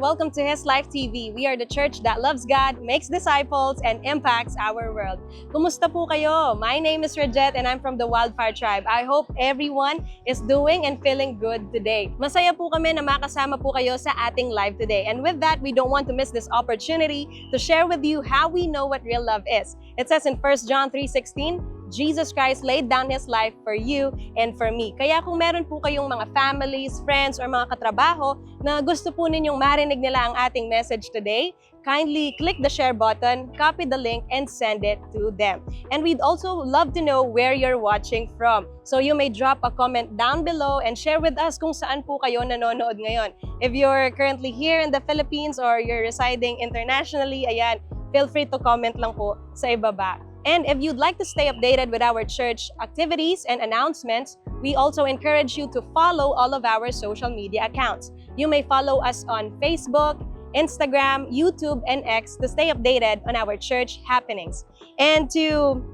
Welcome to His Life TV. We are the church that loves God, makes disciples, and impacts our world. Kumusta po kayo? My name is Rejet and I'm from the Wildfire Tribe. I hope everyone is doing and feeling good today. Masaya po kami na makasama po kayo sa ating live today. And with that, we don't want to miss this opportunity to share with you how we know what real love is. It says in 1 John 3:16, Jesus Christ laid down His life for you and for me. Kaya kung meron po kayong mga families, friends, or mga katrabaho na gusto po ninyong marinig nila ang ating message today, kindly click the share button, copy the link, and send it to them. And we'd also love to know where you're watching from. So you may drop a comment down below and share with us kung saan po kayo nanonood ngayon. If you're currently here in the Philippines or you're residing internationally, ayan, feel free to comment lang po sa ibaba. And if you'd like to stay updated with our church activities and announcements, we also encourage you to follow all of our social media accounts. You may follow us on Facebook, Instagram, YouTube, and X to stay updated on our church happenings. And to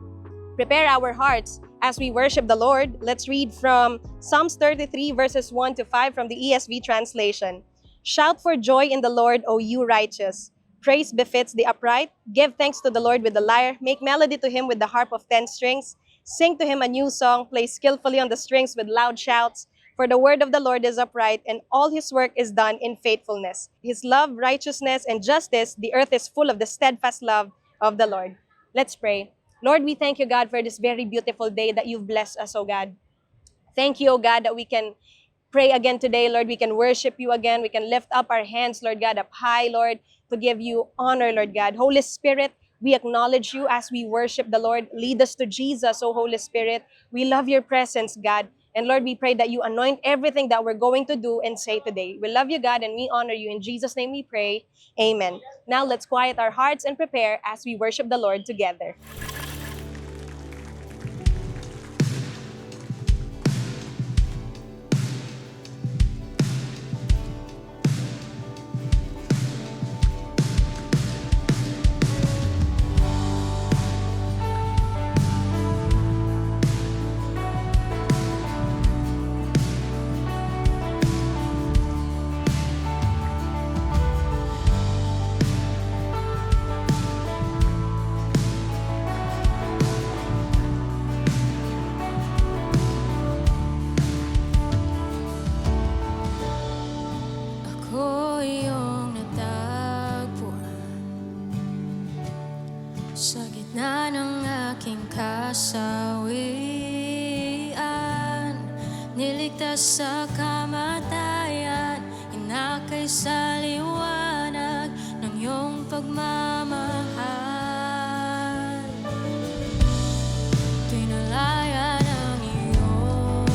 prepare our hearts as we worship the Lord, let's read from Psalms 33 verses 1 to 5 from the ESV translation. Shout for joy in the Lord, O you righteous. Praise befits the upright. Give thanks to the Lord with the lyre. Make melody to Him with the harp of 10 strings. Sing to Him a new song. Play skillfully on the strings with loud shouts. For the word of the Lord is upright, and all His work is done in faithfulness. His love, righteousness, and justice, the earth is full of the steadfast love of the Lord. Let's pray. Lord, we thank you, God, for this very beautiful day that you've blessed us, oh God. Thank you, oh God, that we can pray again today, Lord. We can worship you again. We can lift up our hands, Lord God, up high, Lord, to give you honor, Lord God. Holy Spirit, we acknowledge you as we worship the Lord. Lead us to Jesus, oh Holy Spirit. We love your presence, God. And Lord, we pray that you anoint everything that we're going to do and say today. We love you, God, and we honor you. In Jesus' name we pray. Amen. Now let's quiet our hearts and prepare as we worship the Lord together. Ako iyong natagpuan sa gitna ng aking kasawian. Niligtas sa kamatayan, inakay sa liwanag ng iyong pagmamahal. Pinalaya ng iyong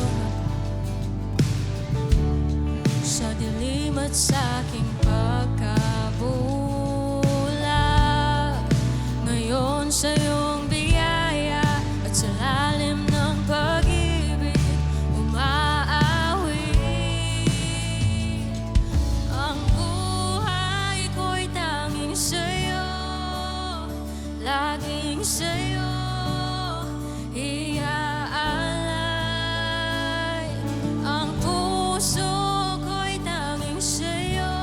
sa dilim at sa aking pagkabulag. Ngayon sa iyong biyaya at sa lalim ng pag-ibig umaawi. Ang buhay ko'y tanging sa'yo, laging sa'yo iaalay. Ang puso ko'y tanging sa'yo,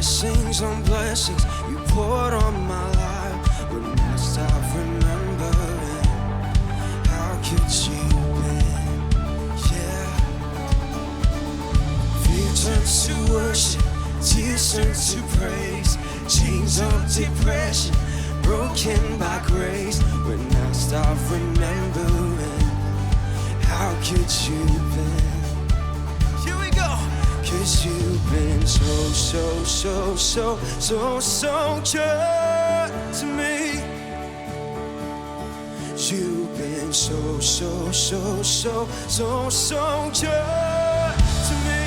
Blessings on blessings you poured on my life. When I stop remembering, how could you been? Yeah. Fear turns to worship, tears turn to praise. Chains of depression broken by grace. When I stop remembering, how could you been? Here we go. 'Cause you've been so good to me. You've been so good to me.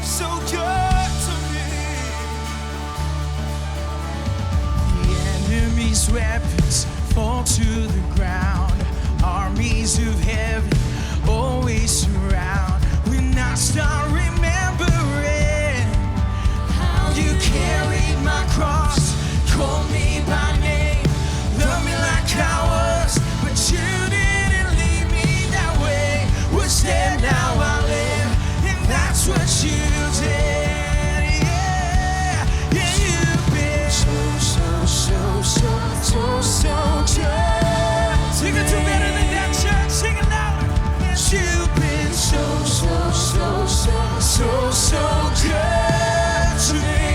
So good to me. The enemy's weapons fall to the ground. Armies of heaven always surround. When I start remembering how you carried my cross, called me by name, loved me like I was, but you didn't leave me that way. Was there, now I live, and that's what you did. Yeah, yeah, you've been so good. Sing it to better than that, church. Sing it louder. You've been so good to me.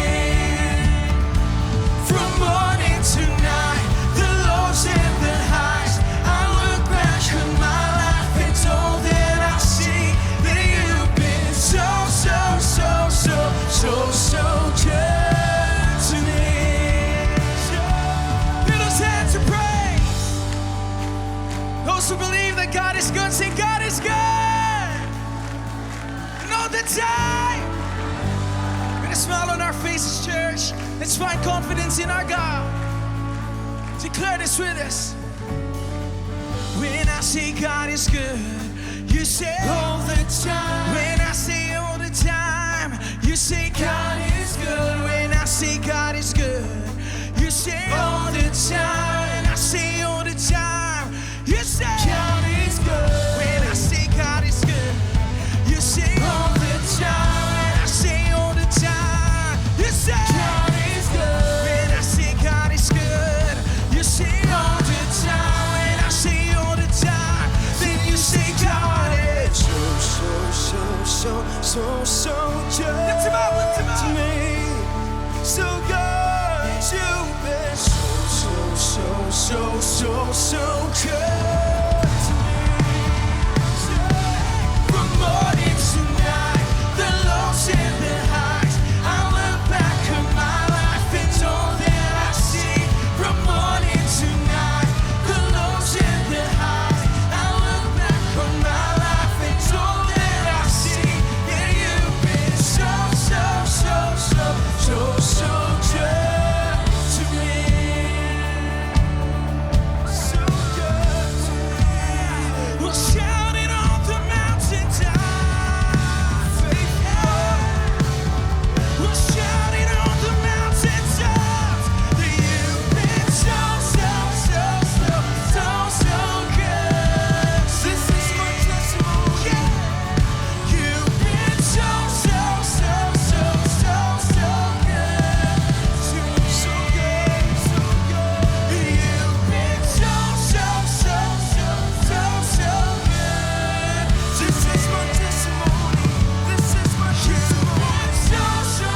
From morning to night, the lows and the highs. I look back on my life, it's all that I see. That you've been so good to me. Put those hands to praise. Those who believe that God is good, say God is good. And all the time. We're gonna smile on our faces, church. Let's find confidence in our God. Declare this with us. When I say God is good, you say all the time. When I say all the time, you say God is good. When I say God is good, you say all the time. When I say all the time, you say God is good. When I say God is good, you say all the time. When I say all the time, you say God is good. When I say God is good, you say all the time. When I say all the time, then you say God is so good Lift him up, lift him up. to me. So good, you've been so good to me. From morning to night, the lows and the highs. I look back on my life, it's all that I see. From morning to night, the lows and the highs. I look back on my life, it's all that I see. Yeah, you've been so good to me. So good to me. We'll shout it on the mountaintop. We'll shout it on the mountaintops. That you've been so good. This is my testimony. Yeah. You've been so good to me. So good, so good. You've been so good. This is my testimony. This is my You've testimony. been so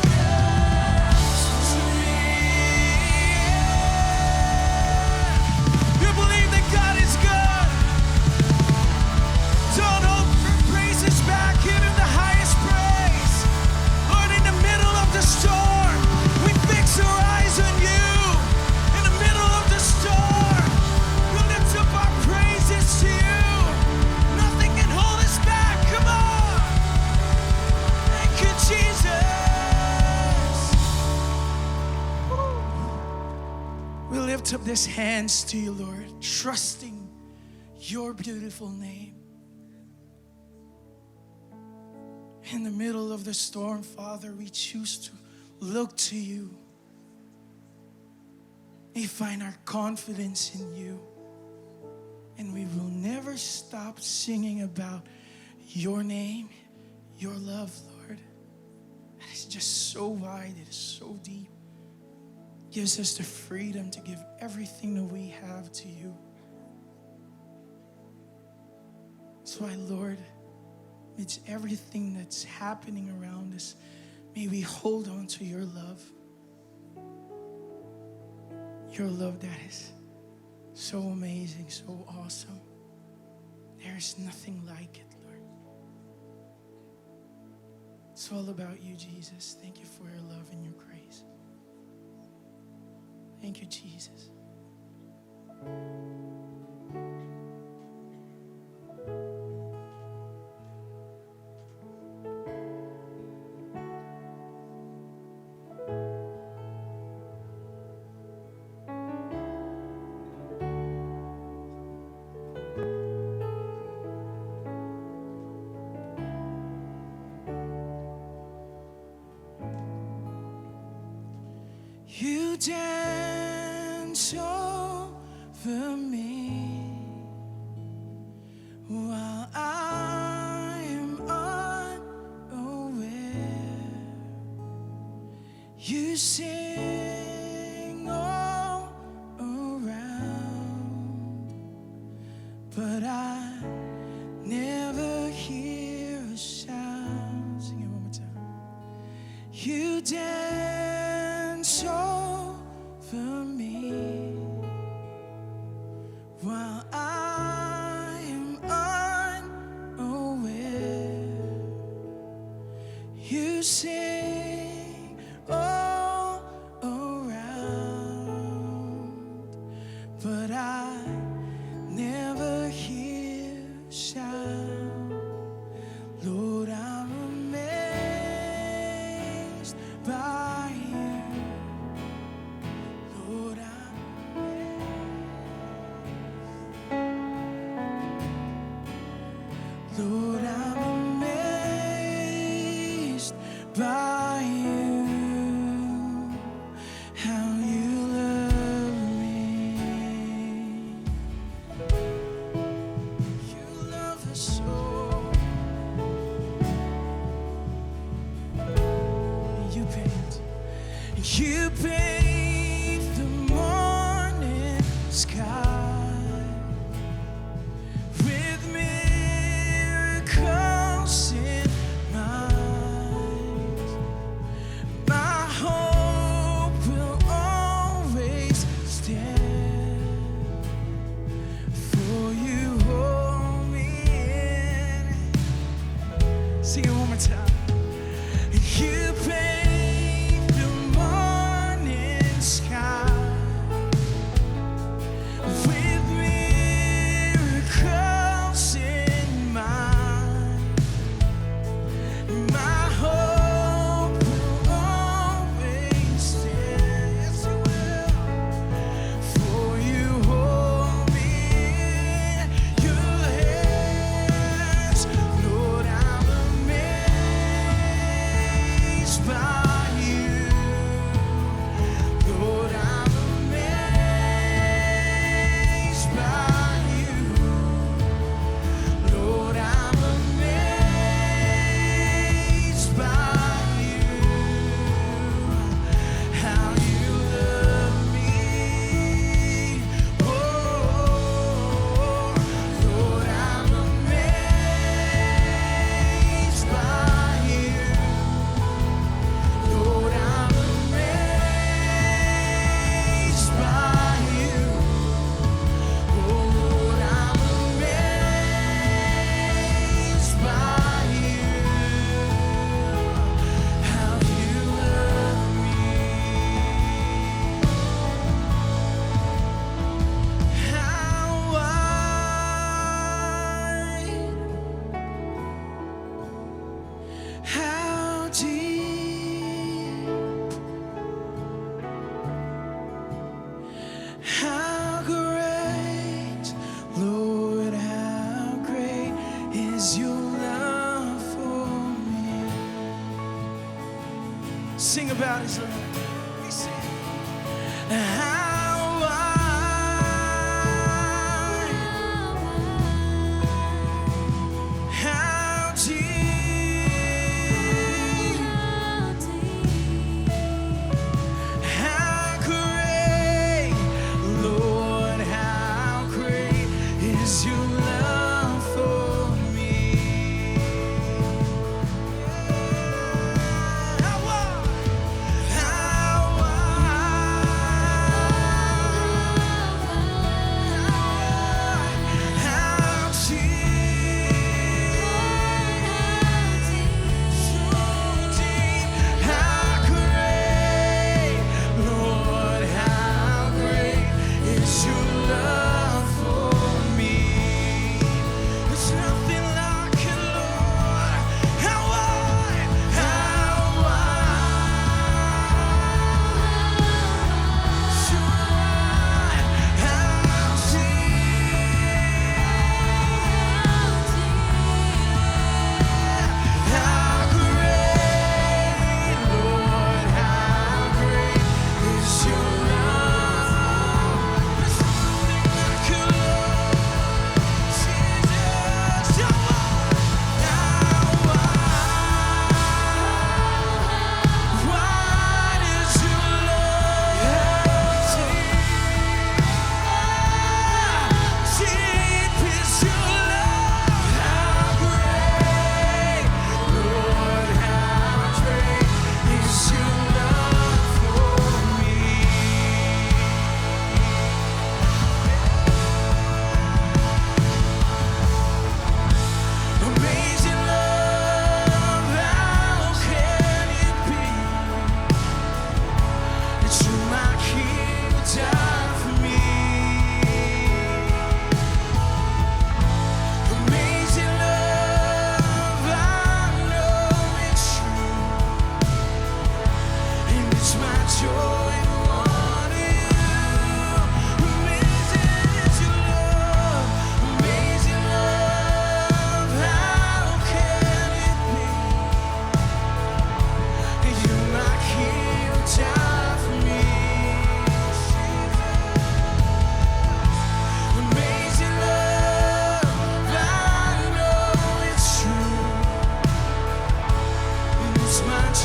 good to me. You believe that God is good? Don't hold praises back. Give him the highest praise. Lord, in the middle of the storm, we fix our eyes on you. In the middle of the storm, we lift up our praises to you. Nothing can hold us back. Come on. Thank you, Jesus. We lift up these hands to you, Lord, trusting your beautiful name. In the middle of the storm, Father, we choose to look to you. We find our confidence in you. And we will never stop singing about your name just so wide, it is so deep. Gives us the freedom to give everything that we have to you. That's why, Lord, amidst everything that's happening around us, may we hold on to your love. Your love that is so amazing, so awesome. There is nothing like it, Lord. It's all about you, Jesus. Thank you for your love and your grace. Thank you, Jesus. You dance over me while I am unaware. You sing all around, but I never hear a sound. Sing it one more time. You dance over me while I am unaware. You sing all around, but I never hear a sound. Lord, I'm amazed by you. Lord, I'm amazed. Lord, I'm amazed by you. How you love me. You love us so. You paint the morning sky with miracles in mind. My hope will always stand, for you hold me in. Sing it one more time. You paint the morning sky with miracles in mind. My hope will always stand. Yes, it will. For you hold me in your hands. Lord, I'm amazed by you. Lord, I'm amazed by you. Lord, I'm amazed by you. How you love me. Oh, Lord, I'm amazed by you. Lord, I'm amazed by you. Oh, Lord, I'm amazed by you. How you love me. How wide, how deep, how great, Lord, how great is your love for me. Sing about his love. We sing. How wide, how deep,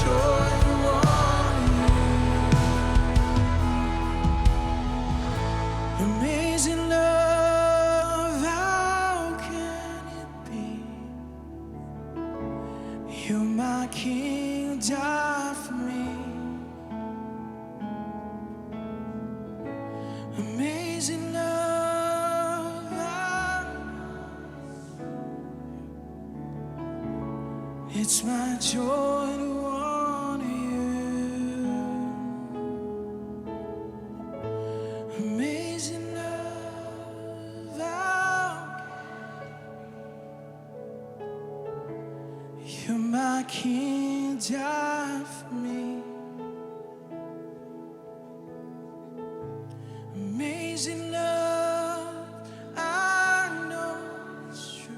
joy to honor you. Amazing love, how can it be? You're my King, die for me. Amazing love, it's my joy to honor you. Amazing love, you're my King, die for me. Amazing love, I know it's true.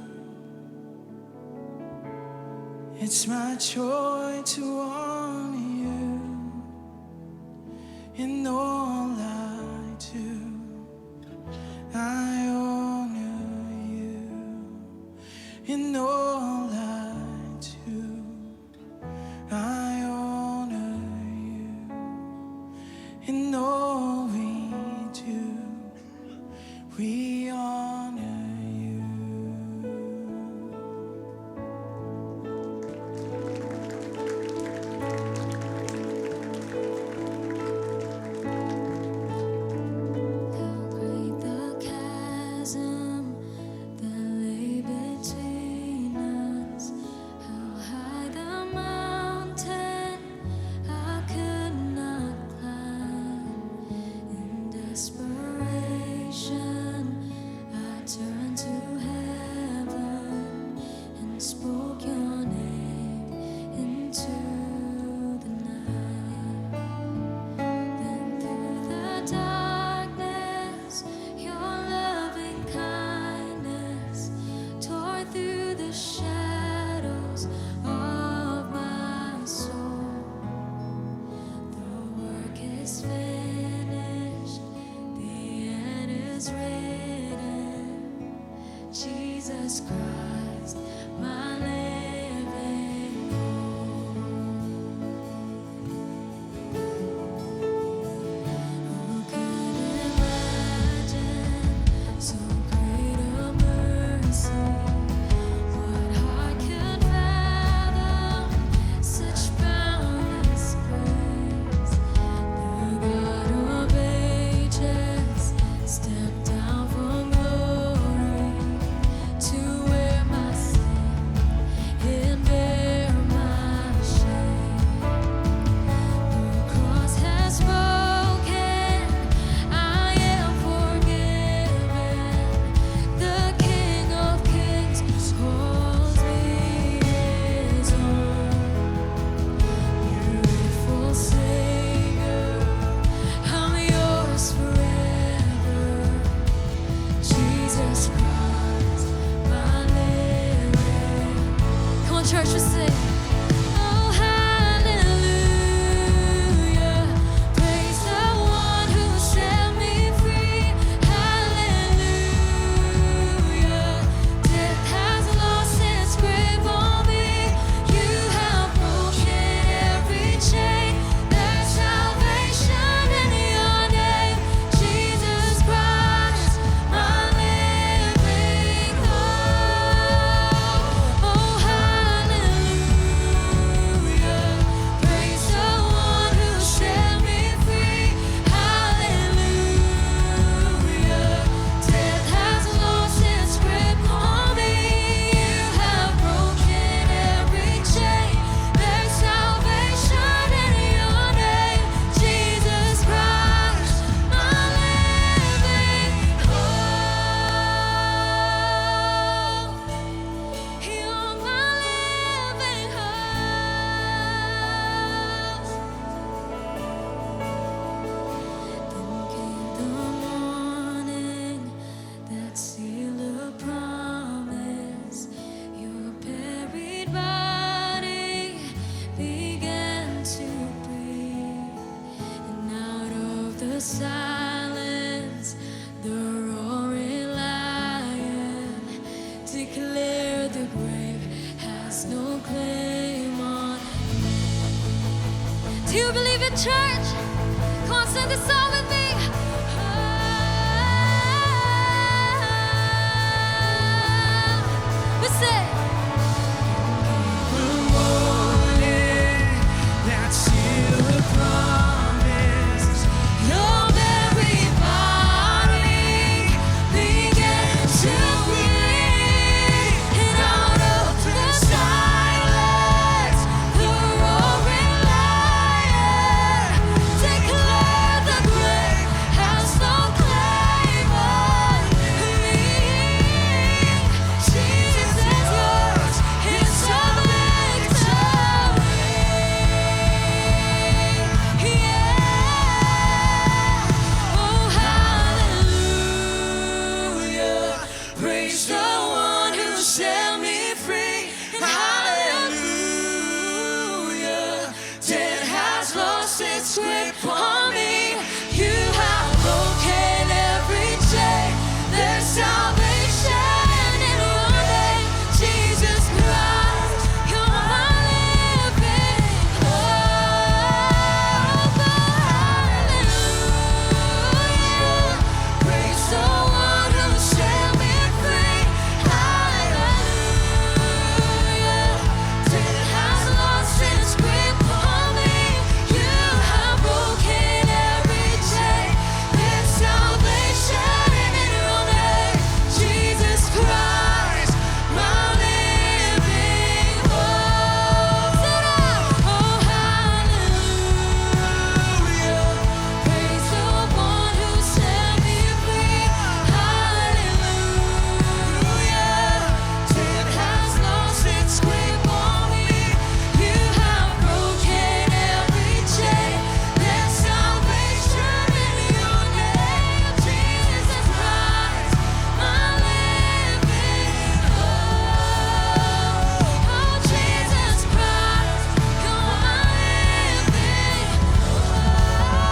It's my joy to honor you in all I do. I honor you in all I do. I honor you in all we do. We honor you. How great the chasm that lay between us. How high the mountain I could not climb. In desperation, I turned to heaven and spoke your name into the night. Then through the darkness, your loving kindness tore through the shadows of my soul. The work is finished, the end is written. Jesus Christ, my living hope. Who could imagine so great a mercy? What heart could fathom such boundless grace? The God of ages stepped down from glory to wear my sin and bear my shame. The cross has spoken, I am forgiven. The King of Kings calls me his own. Beautiful Savior, I'm yours forever. Jesus Christ, my living. Come on, church, let's sing. Oh, hallelujah. Praise the one who set me free. Hallelujah. Death has lost its grip on me. You have broken every chain. There's salvation in your name. Jesus Christ, my living hope. Oh, hallelujah. Praise the one who set me free. Hallelujah. Death has lost its grip on me. You have broken every chain. There's salvation in your name. Jesus Christ, my living hope. You're my living hope. Then came the morning that sealed a promise. Your buried body began to breathe, and out of the silence, the roaring lion declared the grave has no claim on me. Do you believe it, church? Come on, sing this song with me. We say, That's still a promise. Love everybody began to breathe. and out of the silence, the roaring lion declare the grave has no claim on me. Jesus is yours, it's your victory. Yeah. Oh, hallelujah. Praise the one who set me free. Hallelujah. Death has lost its grip on me. You have broken every chain. There's salvation in your name, Jesus Christ. You're my living hope. Hallelujah. Praise the one who set me free. Hallelujah. Death has lost its grip on me. You have broken every chain. There's salvation in your name, Jesus Christ, my living hope. Oh, hallelujah. Praise the one who set me free. Hallelujah. Death has lost its grip on me. You have broken every chain. There's salvation in your name, Jesus Christ, my living hope. Oh, Jesus Christ, you're my living hope.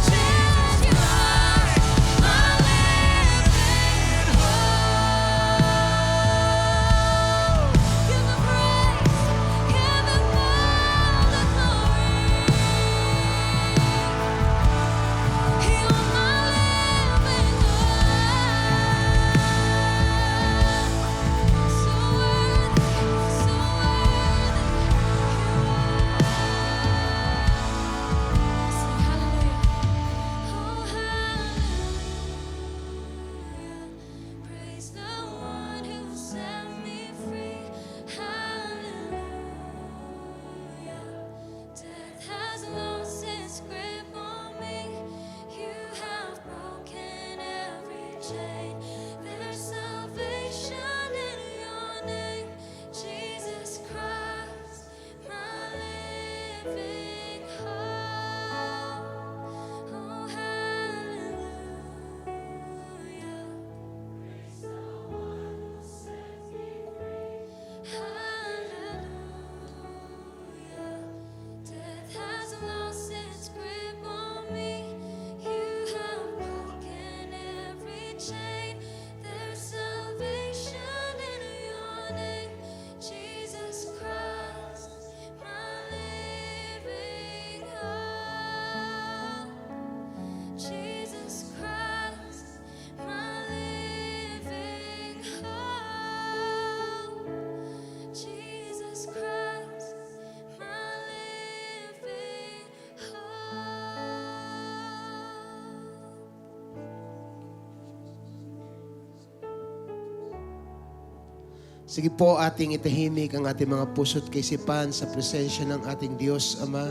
Jesus Christ, my living hope. Give the praise, give the all the glory. You're my living hope. So worthy, so worthy. Sing hallelujah. Oh, hallelujah. Praise the one who set me free. Hallelujah. Death has lost its grip on me. You have broken every chain. There's salvation in your name, Jesus Christ, my living hope. Oh, hallelujah. Praise the one who set me free. Hallelujah. Death has lost its grip on me. You have broken every chain. There's salvation in your name, Jesus Christ, my living hope. Jesus Christ, my living hope. Jesus Christ, my living hope. Sige po, ating itahimik ang ating mga puso't kaisipan sa presensya ng ating Diyos Ama.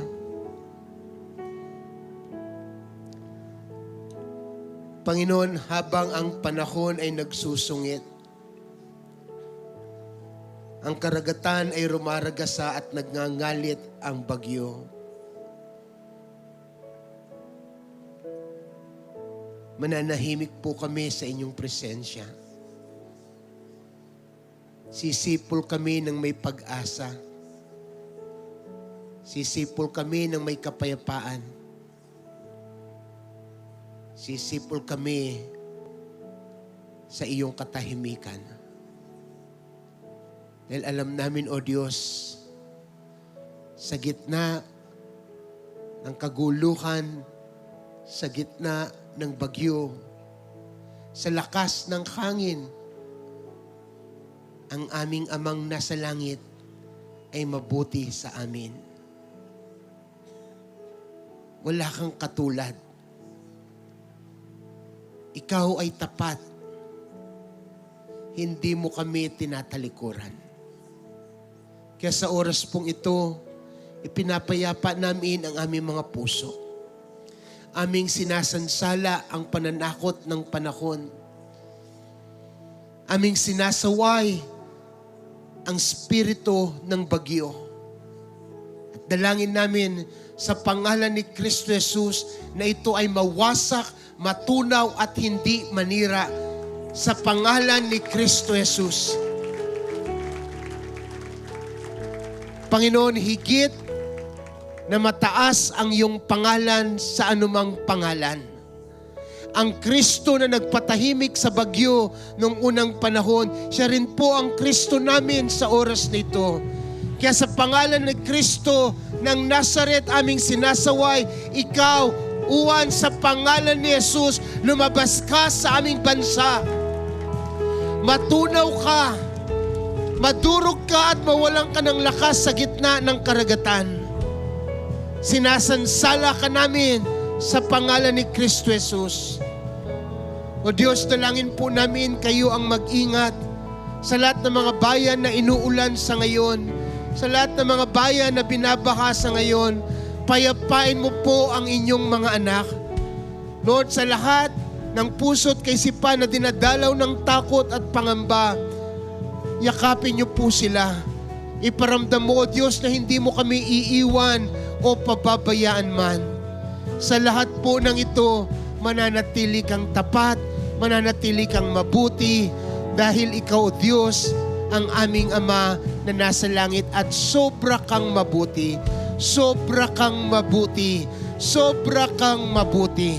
Panginoon, habang ang panahon ay nagsusungit, ang karagatan ay rumaragasa at nagngangalit ang bagyo. Mananahimik po kami sa inyong presensya. Sisipol kami ng may pag-asa. Sisipol kami ng may kapayapaan. Sisipol kami sa iyong katahimikan. Dahil alam namin, O Diyos, sa gitna ng kaguluhan sa gitna ng bagyo, sa lakas ng hangin, ang aming Amang nasa langit ay mabuti sa amin. Wala kang katulad. Ikaw ay tapat. Hindi mo kami tinatalikuran. Kaya sa oras pong ito, ipinapayapa namin ang aming mga puso. Aming sinasansala ang pananakot ng panahon. Aming sinasaway ang spirito ng bagyo. At dalangin namin sa pangalan ni Kristo Jesus na ito ay mawasak, matunaw at hindi manira sa pangalan ni Kristo Jesus. Panginoon, higit na mataas ang iyong pangalan sa anumang pangalan. Ang Kristo na nagpatahimik sa bagyo noong unang panahon, siya rin po ang Kristo namin sa oras na ito. Kaya sa pangalan ni Kristo ng Nazaret aming sinasaway, ikaw, uwan sa pangalan ni Jesus, lumabas ka sa aming bansa. Matunaw ka, madurog ka at mawalan ka ng lakas sa gitna ng karagatan. Sinasansala ka namin sa pangalan ni Kristo Jesus. O Diyos, dalangin po namin kayo ang mag-ingat sa lahat ng mga bayan na inuulan sa ngayon, sa lahat ng mga bayan na binabaha sa ngayon. Payapain mo po ang inyong mga anak. Lord, sa lahat ng puso't kaisipan na dinadalaw ng takot at pangamba, yakapin niyo po sila. Iparamdam mo, O Diyos, na hindi mo kami iiwan o pababayaan man. Sa lahat po ng ito, mananatili kang tapat, mananatili kang mabuti, dahil ikaw, O Diyos, ang aming Ama na nasa langit at sobra kang mabuti. Sobra kang mabuti. Sobra kang mabuti.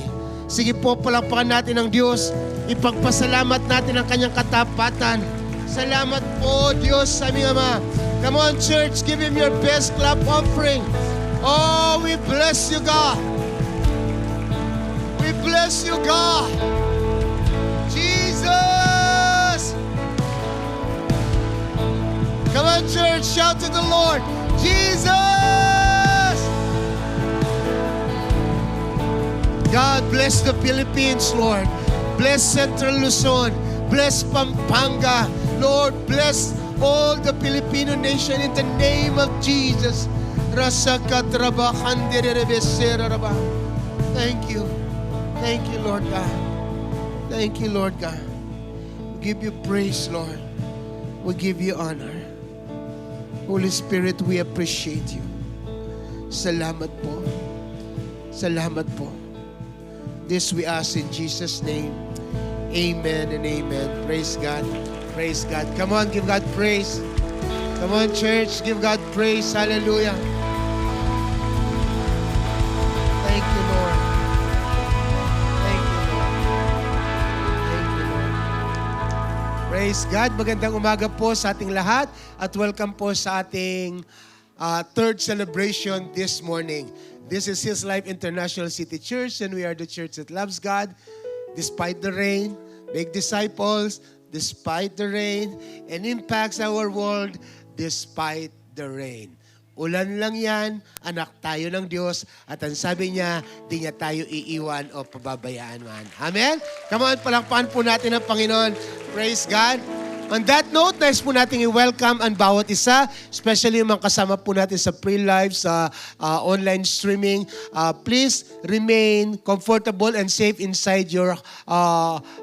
Sige po, palakpakan natin ang Diyos. Ipagpasalamat natin ang kanyang katapatan. Salamat po, Diyos, sa aming Ama. Come on, church, give Him your best clap offering. Oh, we bless you, God. We bless you, God. Jesus. Come on, church, shout to the Lord. Jesus. God, bless the Philippines, Lord. Bless Central Luzon. Bless Pampanga. Lord, bless all the Filipino nation in the name of Jesus. Thank you. Thank you, Lord God. Thank you, Lord God. We give you praise, Lord. We give you honor. Holy Spirit, we appreciate you. Salamat po. Salamat po. This we ask in Jesus' name. Amen and amen. Praise God. Praise God. Come on, give God praise. Come on, church, give God praise. Hallelujah. Thank you, Lord. Thank you, Lord. Thank you, Lord. Praise God. Magandang umaga po sa ating lahat at welcome po sa ating third celebration this morning. This is His Life International City Church, and we are the church that loves God despite the rain, make disciples despite the rain, and impacts our world despite the rain. Ulan lang yan, anak tayo ng Diyos, at ang sabi niya, di niya tayo iiwan o pababayaan man. Amen? Come on, palakpakan po natin ang Panginoon. Praise God. On that note, nais po natin i-welcome ang bawat isa, especially yung mga kasama po natin sa pre-live, sa online streaming. Please remain comfortable and safe inside your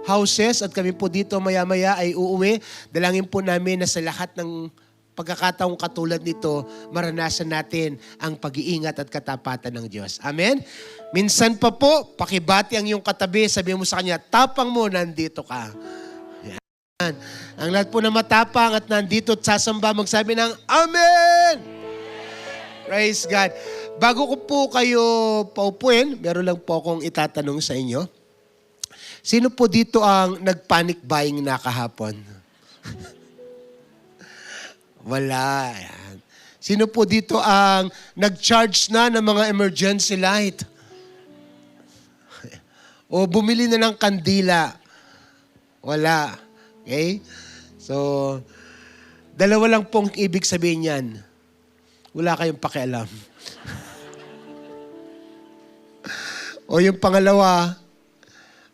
houses. At kami po dito maya-maya ay uuwi. Dalangin po namin na sa lahat ng pagkakataong katulad nito, maranasan natin ang pag-iingat at katapatan ng Diyos. Amen? Minsan pa po, pakibati ang iyong katabi, sabihin mo sa kanya, tapang mo, nandito ka. Ang lahat po na matapang at nandito at sasamba, magsabi ng Amen! Praise God. Bago ko po kayo paupuin, meron lang po akong itatanong sa inyo. Sino po dito ang nag-panic buying na kahapon? Wala. Yan. Sino po dito ang nag-charge na ng mga emergency light? O bumili na ng kandila? Wala. Okay? So, dalawa lang pong ibig sabihin yan. Wala kayong pakialam. O yung pangalawa,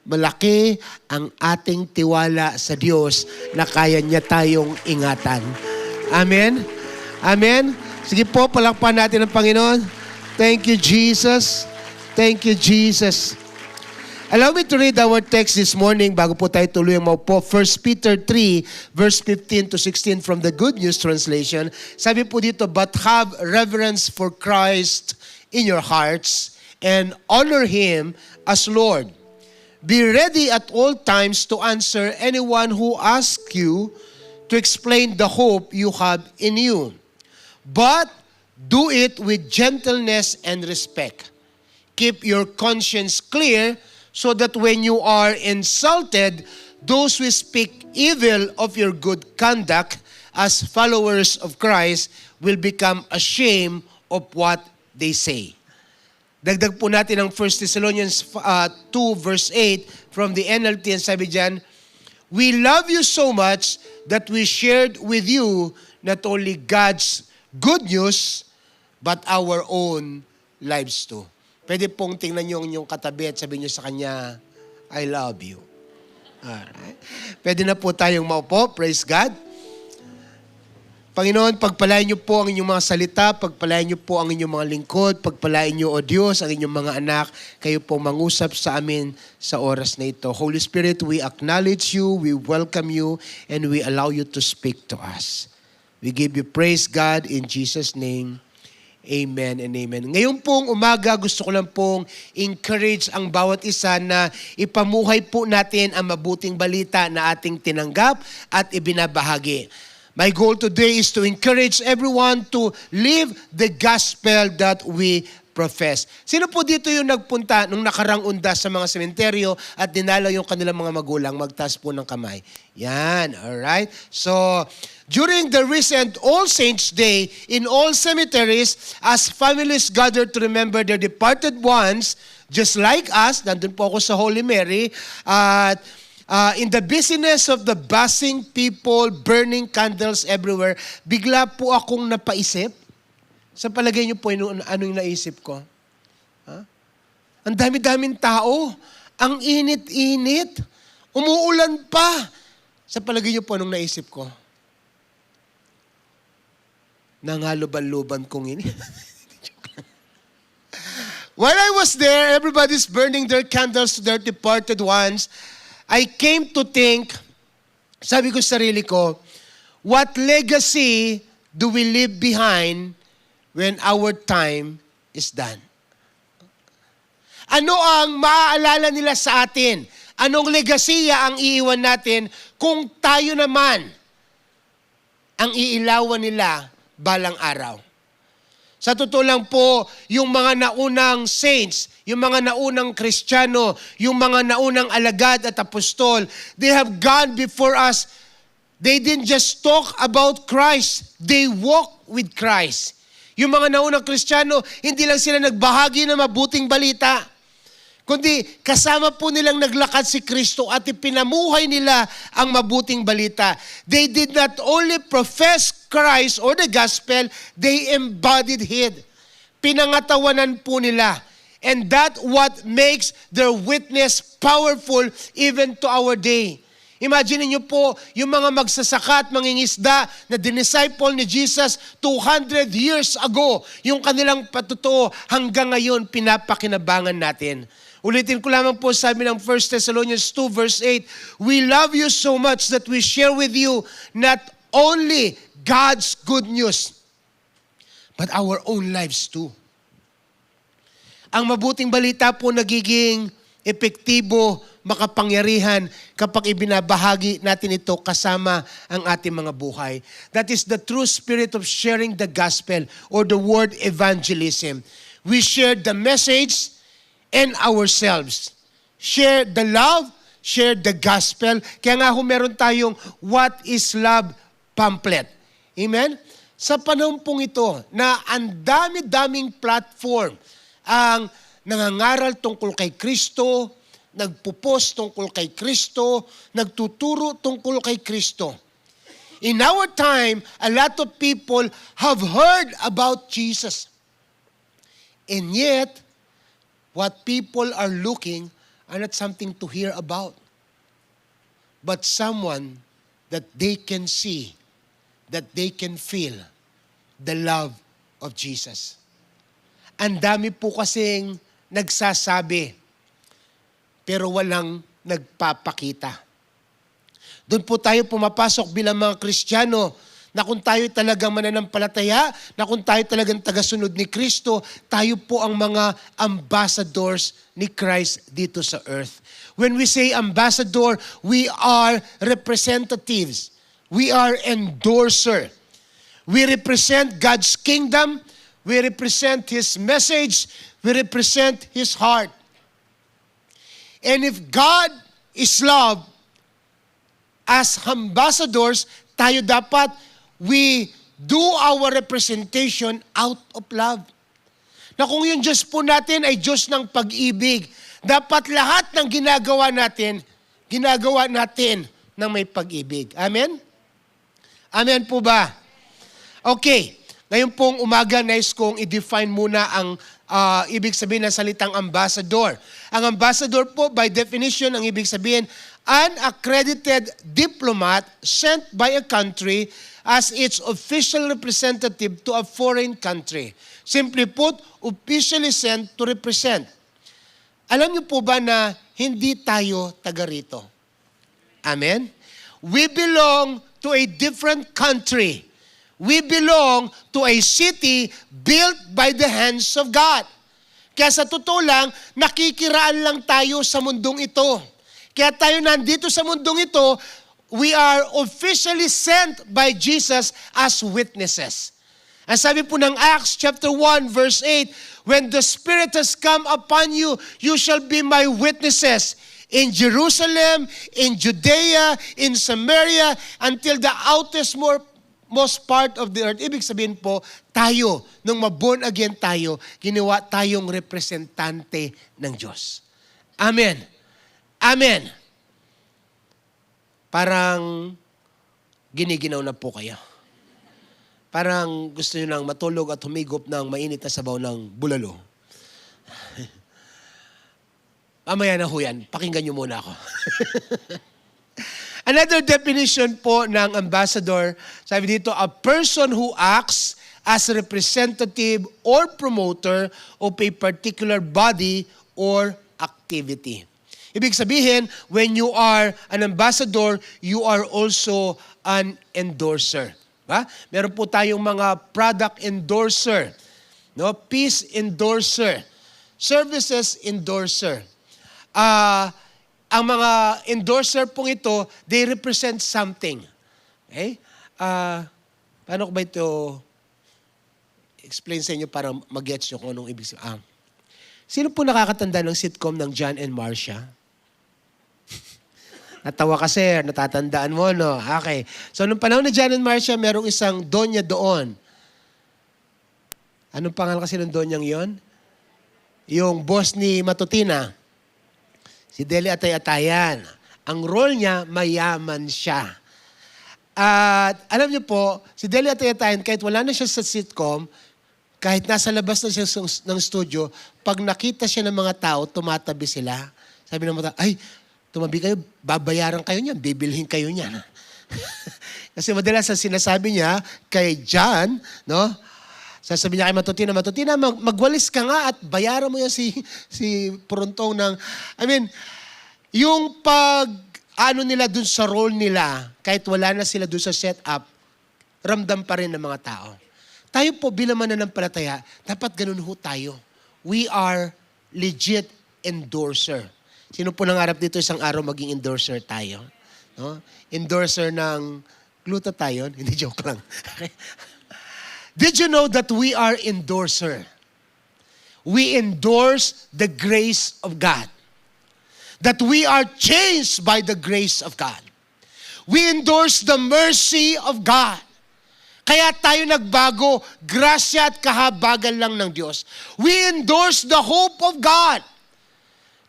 malaki ang ating tiwala sa Diyos na kaya niya tayong ingatan. Amen? Amen? Sige po, palakpan natin ang Panginoon. Thank you, Jesus. Thank you, Jesus. Allow me to read our text this morning bago po tayo tuluyang maupo. 1 Peter 3, verse 15 to 16 from the Good News Translation. Sabi po dito, but have reverence for Christ in your hearts and honor Him as Lord. Be ready at all times to answer anyone who asks you to explain the hope you have in you. But do it with gentleness and respect. Keep your conscience clear so that when you are insulted, those who speak evil of your good conduct as followers of Christ will become ashamed of what they say. Dagdag po natin ang 1 Thessalonians 2 verse 8 from the NLT, and sabi dyan, we love you so much that we shared with you not only God's good news, but our own lives too. Pwede pong tingnan nyo yung katabi at sabihin nyo sa kanya, I love you. Alright. Pwede na po tayong maupo. Praise God. Panginoon, pagpalain niyo po ang inyong mga salita, pagpalain niyo po ang inyong mga lingkod, pagpalain niyo, O Diyos, ang inyong mga anak, kayo po mangusap sa amin sa oras na ito. Holy Spirit, we acknowledge you, we welcome you, and we allow you to speak to us. We give you praise, God, in Jesus' name. Amen and amen. Ngayon pong umaga, gusto ko lang pong encourage ang bawat isa na ipamuhay po natin ang mabuting balita na ating tinanggap at ibinabahagi. My goal today is to encourage everyone to live the gospel that we profess. Sino po dito yung nagpunta nung nakarang undas sa mga sementeryo at dinalaw yung kanilang mga magulang? Magtaas po ng kamay. Yan, alright? So, during the recent All Saints Day, in all cemeteries, as families gather to remember their departed ones, just like us, nandun po ako sa Holy Mary, at in the busyness of the buzzing people, burning candles everywhere, bigla po akong napaisip. Sa palagay niyo po, ano yung naisip ko? Ang dami-daming tao. Ang init-init. Umuulan pa. Sa palagay niyo po, anong naisip ko? Nangaluban-luban kong init. While I was there, everybody's burning their candles to their departed ones. I came to think, sabi ko sa sarili ko, what legacy do we leave behind when our time is done? Ano ang maaalala nila sa atin? Anong legasiya ang iiwan natin kung tayo naman ang iilawan nila balang araw? Sa totoo lang po, yung mga naunang saints, yung mga naunang Kristiyano, yung mga naunang alagad at apostol, they have gone before us. They didn't just talk about Christ, they walked with Christ. Yung mga naunang Kristiyano, hindi lang sila nagbahagi ng mabuting balita, kundi kasama po nilang naglakad si Kristo at ipinamuhay nila ang mabuting balita. They did not only profess Christ or the gospel, they embodied it. Pinangatawanan po nila. And that what makes their witness powerful even to our day. Imagine niyo po yung mga magsasaka at mangingisda na dinisciple ni Jesus 200 years ago. Yung kanilang patutuo hanggang ngayon pinapakinabangan natin. Ulitin ko lamang po, sabi ng 1 Thessalonians 2 verse 8, we love you so much that we share with you not only God's good news, but our own lives too. Ang mabuting balita po nagiging epektibo, makapangyarihan kapag ibinabahagi natin ito kasama ang ating mga buhay. That is the true spirit of sharing the gospel or the word evangelism. We share the message and ourselves. Share the love, share the gospel. Kaya nga meron tayong What is Love pamphlet. Amen? sa panahon pong ito na ang dami-daming platform ang nangangaral tungkol kay Kristo, nagpupost tungkol kay Kristo, nagtuturo tungkol kay Kristo. In our time, a lot of people have heard about Jesus. And yet, what people are looking are not something to hear about, but someone that they can see, that they can feel the love of Jesus. Ang dami po kasing nagsasabi, pero walang nagpapakita. Doon po tayo pumapasok bilang mga Kristiyano na kung tayo talagang mananampalataya, na kung tayo talagang tagasunod ni Kristo, tayo po ang mga ambassadors ni Christ dito sa earth. When we say ambassador, we are representatives. We are endorser. We represent God's kingdom. We represent His message. We represent His heart. And if God is love, as ambassadors, tayo dapat we do our representation out of love. Na kung yung Diyos po natin ay Diyos ng pag-ibig, dapat lahat ng ginagawa natin ng may pag-ibig. Amen? Amen po ba? Okay. Ngayon pong umaga, nais kong i-define muna ang ibig sabihin ng salitang ambassador. Ang ambassador po, by definition, ang ibig sabihin, an accredited diplomat sent by a country as its official representative to a foreign country. Simply put, officially sent to represent. Alam niyo po ba na hindi tayo taga rito? Amen? We belong to a different country. We belong to a city built by the hands of God. Kaya sa totoo lang, nakikiraan lang tayo sa mundong ito. Kaya tayo nandito sa mundong ito, we are officially sent by Jesus as witnesses. Ang sabi po ng Acts chapter 1 verse 8, when the Spirit has come upon you, you shall be my witnesses in Jerusalem, in Judea, in Samaria, until the most part of the earth. Ibig sabihin po, tayo, nung ma-born again tayo, ginawa tayong representante ng Diyos. Amen. Amen. Parang giniginaw na po kayo. Parang gusto nyo nang matulog at humigop ng mainit na sabaw ng bulalo. Mamaya na ho yan. Pakinggan nyo muna ako. Another definition po ng ambassador, sabi dito, a person who acts as representative or promoter of a particular body or activity. Ibig sabihin, when you are an ambassador, you are also an endorser. Ba? Meron po tayong mga product endorser, no? Peace endorser, services endorser. Ang mga endorser pong ito, they represent something. Okay? Paano ko ba ito explain sa inyo para mag-gets nyo kung anong ibig sabihin? Sino po nakakatanda ng sitcom ng John and Marcia? Natawa ka, sir. Natatandaan mo, no? Okay. So, nung panahon ni John and Marcia, merong isang donya doon. Anong pangalan kasi ng donyang yon? Yung boss ni Matutina. Si Deli Atay-Atayan. Ang role niya, mayaman siya. At alam niyo po, si Deli Atay-Atayan, kahit wala na siya sa sitcom, kahit nasa labas na siya ng studio, pag nakita siya ng mga tao, tumatabi sila. Sabi ng mga tao, ay, tumabi kayo, babayaran kayo niyan, bibilhin kayo niyan. Kasi madalas ang sinasabi niya kay John, no? Sasabi niya kay Matutina, magwalis ka nga at bayaran mo yan si Puruntong ng, yung ano nila dun sa role nila, kahit wala na sila dun sa setup, ramdam pa rin ng mga tao. Tayo po bilang mananampalataya, dapat ganun ho tayo. We are legit endorser. Sino po nangarap dito isang araw maging endorser tayo? No? Endorser ng glutathione? Hindi, joke lang. Did you know that we are endorser? We endorse the grace of God. That we are changed by the grace of God. We endorse the mercy of God. Kaya tayo nagbago, grasya at kahabagan lang ng Diyos. We endorse the hope of God.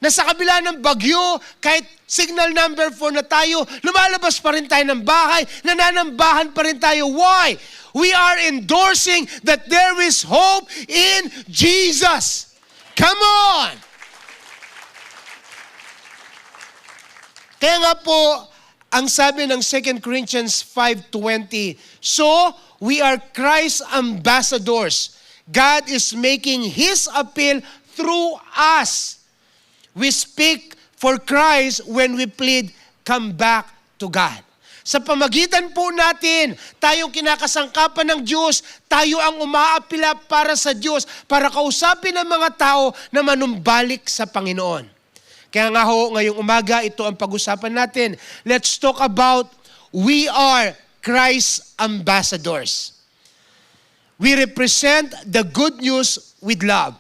Na sa kabila ng bagyo, kahit signal number 4 na tayo, lumalabas pa rin tayo ng bahay, nananambahan pa rin tayo. Why? We are endorsing that there is hope in Jesus. Come on! Kaya nga po, ang sabi ng 2 Corinthians 5:20, so we are Christ's ambassadors. God is making His appeal through us. We speak for Christ when we plead, come back to God. Sa pamagitan po natin, tayong kinakasangkapan ng Diyos, tayo ang umaapila para sa Diyos, para kausapin ang mga tao na manumbalik sa Panginoon. Kaya nga ho, ngayong umaga, ito ang pag-usapan natin. Let's talk about, we are Christ's ambassadors. We represent the good news with love.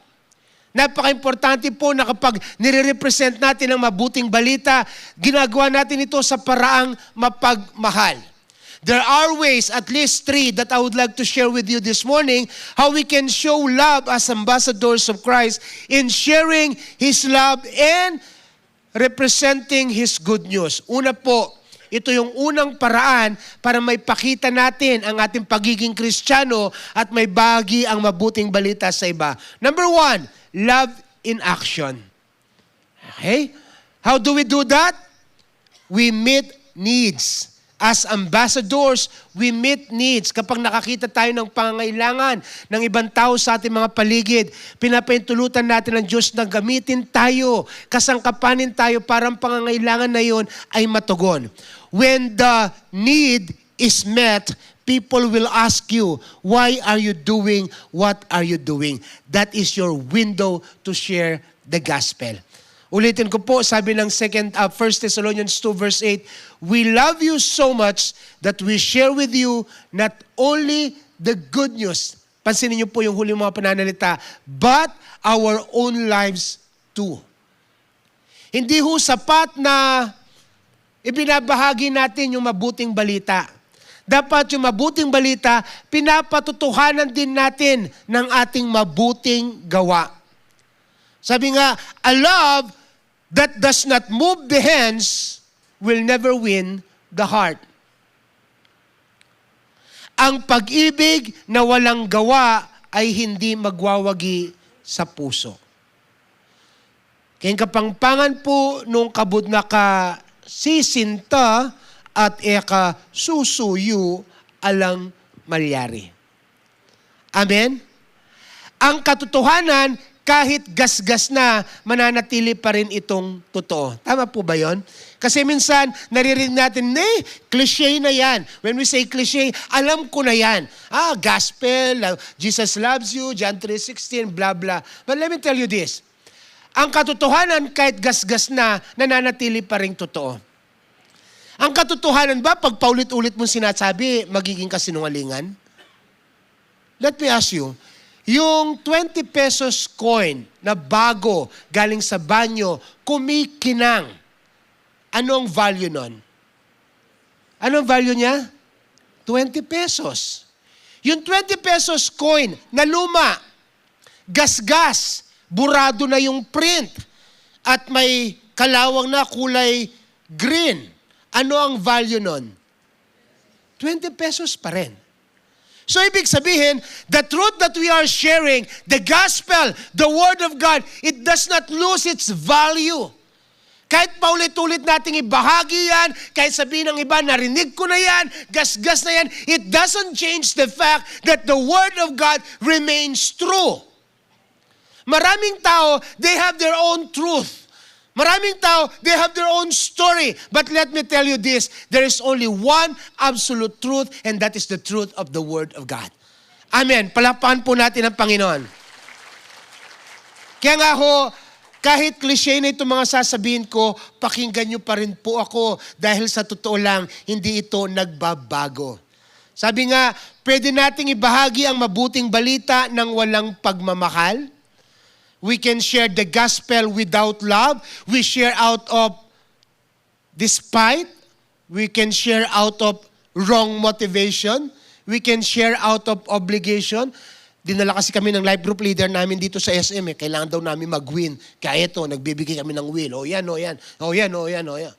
Napaka-importante po na kapag nire-represent natin ang mabuting balita, ginagawa natin ito sa paraang mapagmahal. There are ways, at least 3, that I would like to share with you this morning, how we can show love as ambassadors of Christ in sharing His love and representing His good news. Una po, ito yung unang paraan para may pakita natin ang ating pagiging Kristiyano at may bahagi ang mabuting balita sa iba. Number 1, love in action. Okay? How do we do that? We meet needs. As ambassadors, we meet needs. Kapag nakakita tayo ng pangangailangan ng ibang tao sa ating mga paligid, pinapahintulutan natin ng Diyos na gamitin tayo, kasangkapanin tayo para ang pangangailangan na yon ay matugon. When the need is met, people will ask you, why are you doing what are you doing? That is your window to share the gospel. Ulitin ko po, sabi ng 1 Thessalonians 2 verse 8, we love you so much that we share with you not only the good news, pansinin niyo po yung huli mga pananalita, but our own lives too. Hindi ho sapat na ibinabahagi natin yung mabuting balita. Dapat yung mabuting balita, pinapatutuhanan din natin ng ating mabuting gawa. Sabi nga, a love that does not move the hands will never win the heart. Ang pag-ibig na walang gawa ay hindi magwawagi sa puso. Kaya kapangpangan po nung kabud na ka sisinta at eka susuyo alang malyari. Amen? Ang katotohanan, kahit gasgas na, mananatili pa rin itong totoo. Tama po ba yon? Kasi minsan, naririnig natin, cliché na yan. When we say cliché, alam ko na yan. Gospel, Jesus loves you, John 3:16, blah, blah. But let me tell you this. Ang katotohanan, kahit gasgas na, nananatili pa rin totoo. Ang katotohanan ba, pag paulit-ulit mong sinasabi, magiging kasinungalingan? Let me ask you, yung 20 pesos coin na bago galing sa banyo, kumikinang, ano ang value nun? Ano ang value niya? 20 pesos. Yung 20 pesos coin na luma, gasgas, burado na yung print, at may kalawang na kulay green. Ano ang value nun? 20 pesos pa rin. So ibig sabihin, the truth that we are sharing, the gospel, the word of God, it does not lose its value. Kahit paulit-ulit nating ibahagi yan, kahit sabihin ng iba, narinig ko na yan, gasgas na yan, it doesn't change the fact that the word of God remains true. Maraming tao, they have their own truth. Maraming tao, they have their own story. But let me tell you this, there is only one absolute truth, and that is the truth of the Word of God. Amen. Palakpakan po natin ang Panginoon. Kaya nga ho, kahit cliché na itong mga sasabihin ko, pakinggan nyo pa rin po ako dahil sa totoo lang, hindi ito nagbabago. Sabi nga, pwede nating ibahagi ang mabuting balita ng walang pagmamahal. We can share the gospel without love. We share out of despite. We can share out of wrong motivation. We can share out of obligation. Dinala kasi kami ng life group leader namin dito sa SM. Kailangan daw namin mag-win. Kaya ito, nagbibigay kami ng will. O yan, o yan. O yan, o yan, o yan.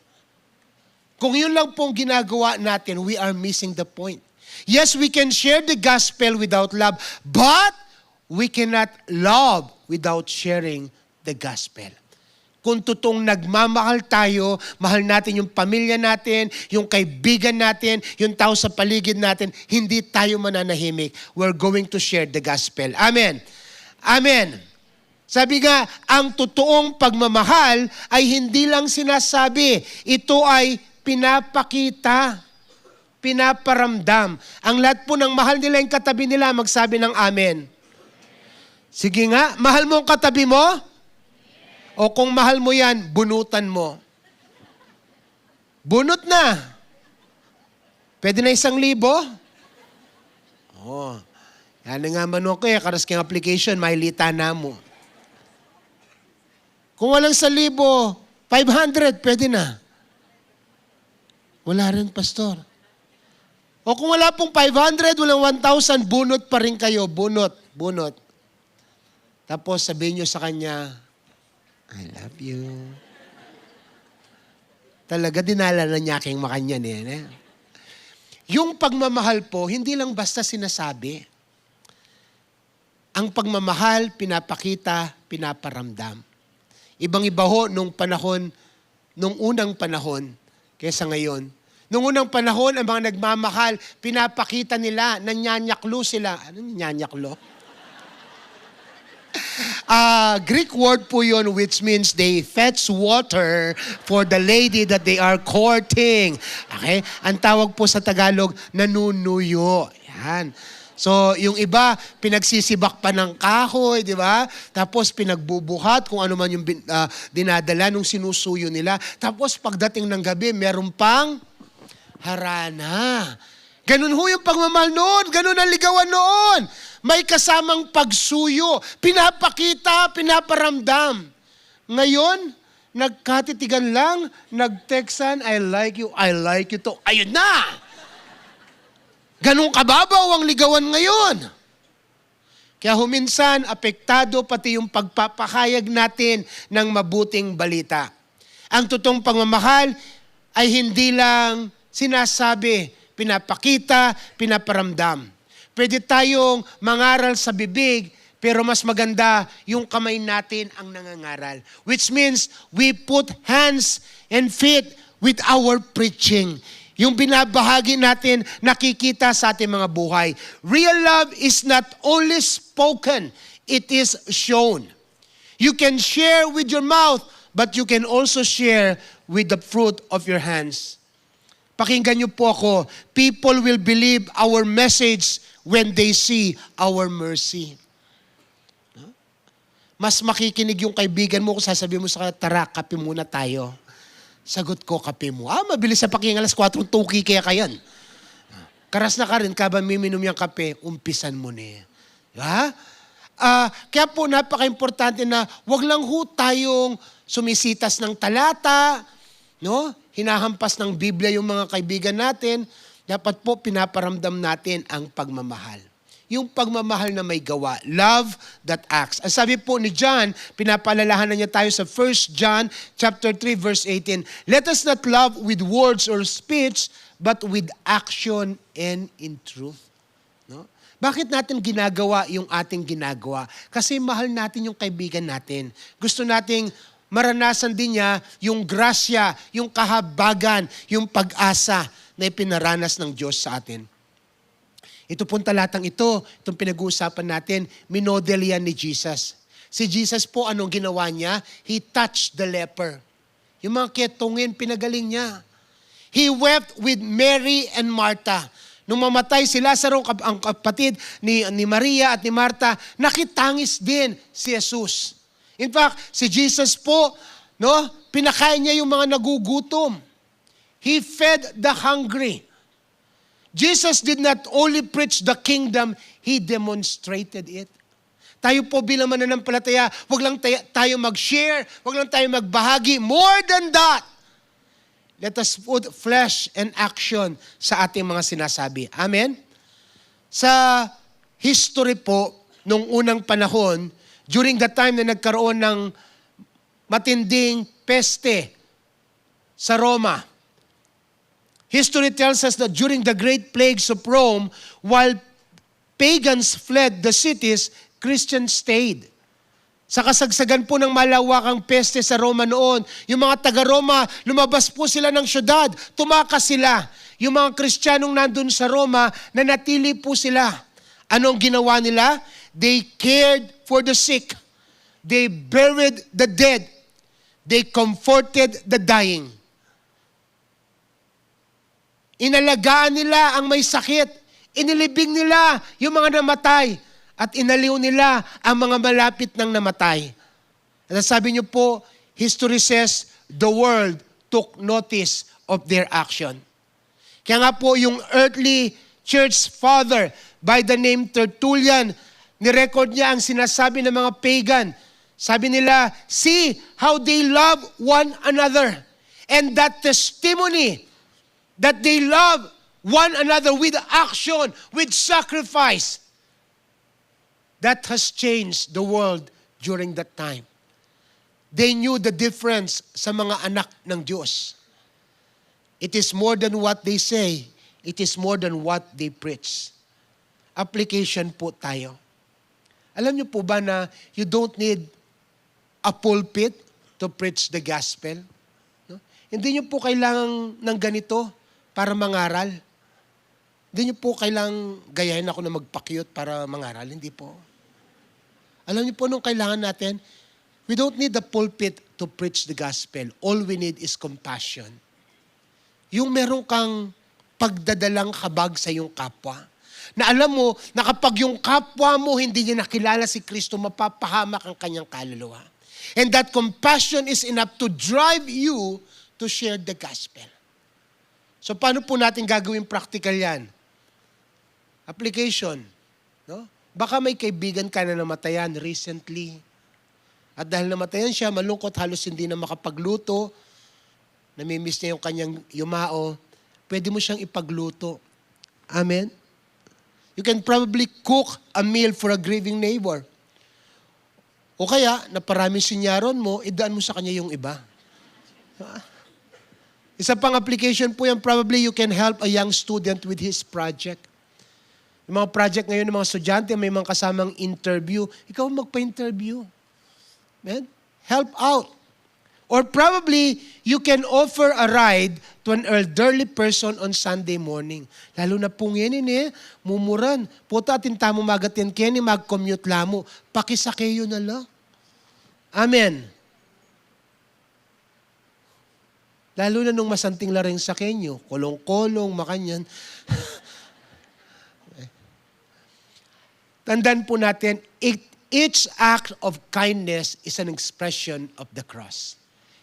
Kung yun lang pong ginagawa natin, we are missing the point. Yes, we can share the gospel without love, but we cannot love without sharing the gospel. Kung totoong nagmamahal tayo, mahal natin yung pamilya natin, yung kaibigan natin, yung tao sa paligid natin, hindi tayo mananahimik. We're going to share the gospel. Amen. Amen. Sabi nga, ang totoong pagmamahal ay hindi lang sinasabi. Ito ay pinapakita, pinaparamdam. Ang lahat po ng mahal nila yung katabi nila, magsabi ng amen. Sige nga, mahal mo ang katabi mo? O kung mahal mo yan, bunutan mo. Bunot na. Pwede na 1,000? Oo. Yan nga mano ko karas kang application, mahilita na mo. Kung walang 1,000, 500, pwede na. Wala rin, pastor. O kung wala pong 500, walang 1,000, bunot pa rin kayo. Bunot. Tapos sabihin nyo sa kanya, I love you. Talaga dinala na niya aking makanyan eh. Yung pagmamahal po, hindi lang basta sinasabi. Ang pagmamahal, pinapakita, pinaparamdam. Ibang-iba ho nung unang panahon, kaysa ngayon. Nung unang panahon, ang mga nagmamahal, pinapakita nila, nanyanyaklo sila. Ano nanyanyaklo? Greek word po yun which means they fetch water for the lady that they are courting. Okay? Ang tawag po sa Tagalog, nanunuyo. Yan. So, yung iba, pinagsisibak pa ng kahoy, di ba? Tapos pinagbubuhat kung ano man yung dinadala nung sinusuyo nila. Tapos pagdating ng gabi, meron pang harana. Ganun ho yung pagmamahal noon. Ganun ang ligawan noon. May kasamang pagsuyo. Pinapakita, pinaparamdam. Ngayon, nagkatitigan lang, nagtextan, I like you to. Ayun na! Ganun kababaw ang ligawan ngayon. Kaya huminsan, apektado pati yung pagpapahayag natin ng mabuting balita. Ang totoong pagmamahal ay hindi lang sinasabi, pinapakita, pinaparamdam. Pwede tayong mangaral sa bibig, pero mas maganda yung kamay natin ang nangangaral. Which means we put hands and feet with our preaching. Yung binabahagi natin, nakikita sa ating mga buhay. Real love is not only spoken, it is shown. You can share with your mouth, but you can also share with the fruit of your hands. Pakinggan niyo po ako. People will believe our message when they see our mercy. Mas makikinig yung kaibigan mo kung sasabihin mo sa kanya, tara, kape muna tayo. Sagot ko, kape mo. Mabilis sa paking alas 4, tuki kaya kayan. Karas na ka rin, kaba miminom yung kape, umpisan mo na. Kaya po napaka-importante na wag lang ho tayong sumisitas ng talata, no? Hinahampas ng Biblia yung mga kaibigan natin. Dapat po pinaparamdam natin ang pagmamahal. Yung pagmamahal na may gawa. Love that acts. Ang sabi po ni John, pinapaalalahanan niya tayo sa 1 John chapter 3 verse 18. Let us not love with words or speech, but with action and in truth. No? Bakit natin ginagawa yung ating ginagawa? Kasi mahal natin yung kaibigan natin. Gusto nating maranasan din niya yung grasya, yung kahabagan, yung pag-asa na ipinaranas ng Diyos sa atin. Ito pong talatang ito, itong pinag-uusapan natin, minodel yan ni Jesus. Si Jesus po, anong ginawa niya? He touched the leper. Yung mga ketungin, pinagaling niya. He wept with Mary and Martha. Nung mamatay si Lazaro, ang kapatid ni Maria at ni Martha, nakitangis din si Jesus. In fact, si Jesus po, pinakain niya yung mga nagugutom. He fed the hungry. Jesus did not only preach the kingdom, He demonstrated it. Tayo po bilang mananampalataya, wag lang tayo mag-share, wag lang tayo magbahagi. More than that, let us put flesh and action sa ating mga sinasabi. Amen? Sa history po, nung unang panahon, during the time na nagkaroon ng matinding peste sa Roma, history tells us that during the great plagues of Rome, while pagans fled the cities, Christians stayed. Sa kasagsagan po ng malawakang peste sa Roma noon, yung mga taga-Roma, lumabas po sila ng syudad, tumakas sila. Yung mga Kristiyanong nandun sa Roma, nanatili po sila. Anong ginawa nila? They cared for the sick. They buried the dead. They comforted the dying. Inalagaan nila ang may sakit. Inilibing nila yung mga namatay. At inaliw nila ang mga malapit ng namatay. At sabi niyo po, history says, the world took notice of their action. Kaya nga po yung earthly church father by the name Tertullian, nirecord niya ang sinasabi ng mga pagan. Sabi nila, see how they love one another. And that testimony that they love one another with action, with sacrifice, that has changed the world during that time. They knew the difference sa mga anak ng Diyos. It is more than what they say. It is more than what they preach. Application po tayo. Alam niyo po ba na you don't need a pulpit to preach the gospel? No? Hindi niyo po kailangan ng ganito para mangaral. Hindi niyo po kailangan gayahin ako na magpakyut para mangaral. Hindi po. Alam niyo po nung kailangan natin, we don't need the pulpit to preach the gospel. All we need is compassion. Yung meron kang pagdadalang habag sa iyong kapwa. Na alam mo, na kapag yung kapwa mo hindi niya nakilala si Kristo, mapapahamak ang kanyang kaluluwa. And that compassion is enough to drive you to share the gospel. So paano po natin gagawin practical yan? Application. No? Baka may kaibigan ka na namatayan recently. At dahil namatayan siya, malungkot, halos hindi na makapagluto. Namimiss niya yung kanyang yumao. Pwede mo siyang ipagluto. Amen? You can probably cook a meal for a grieving neighbor. O kaya, naparaming sinyaron mo, idaan mo sa kanya yung iba. Isa pang application po yan, probably you can help a young student with his project. Yung mga project ngayon ng mga estudyante, may mga kasamang interview. Ikaw magpa-interview. Man, help out. Or probably, you can offer a ride to an elderly person on Sunday morning. Lalo na pong yan mumuran. Puta atin tamo magatin kini, mag-commute lamo. Pakisakeyo na lang. Amen. Lalo na nung masanting laring sa kenyo, kolong-kolong, makanyan. Tandaan po natin, each act of kindness is an expression of the cross.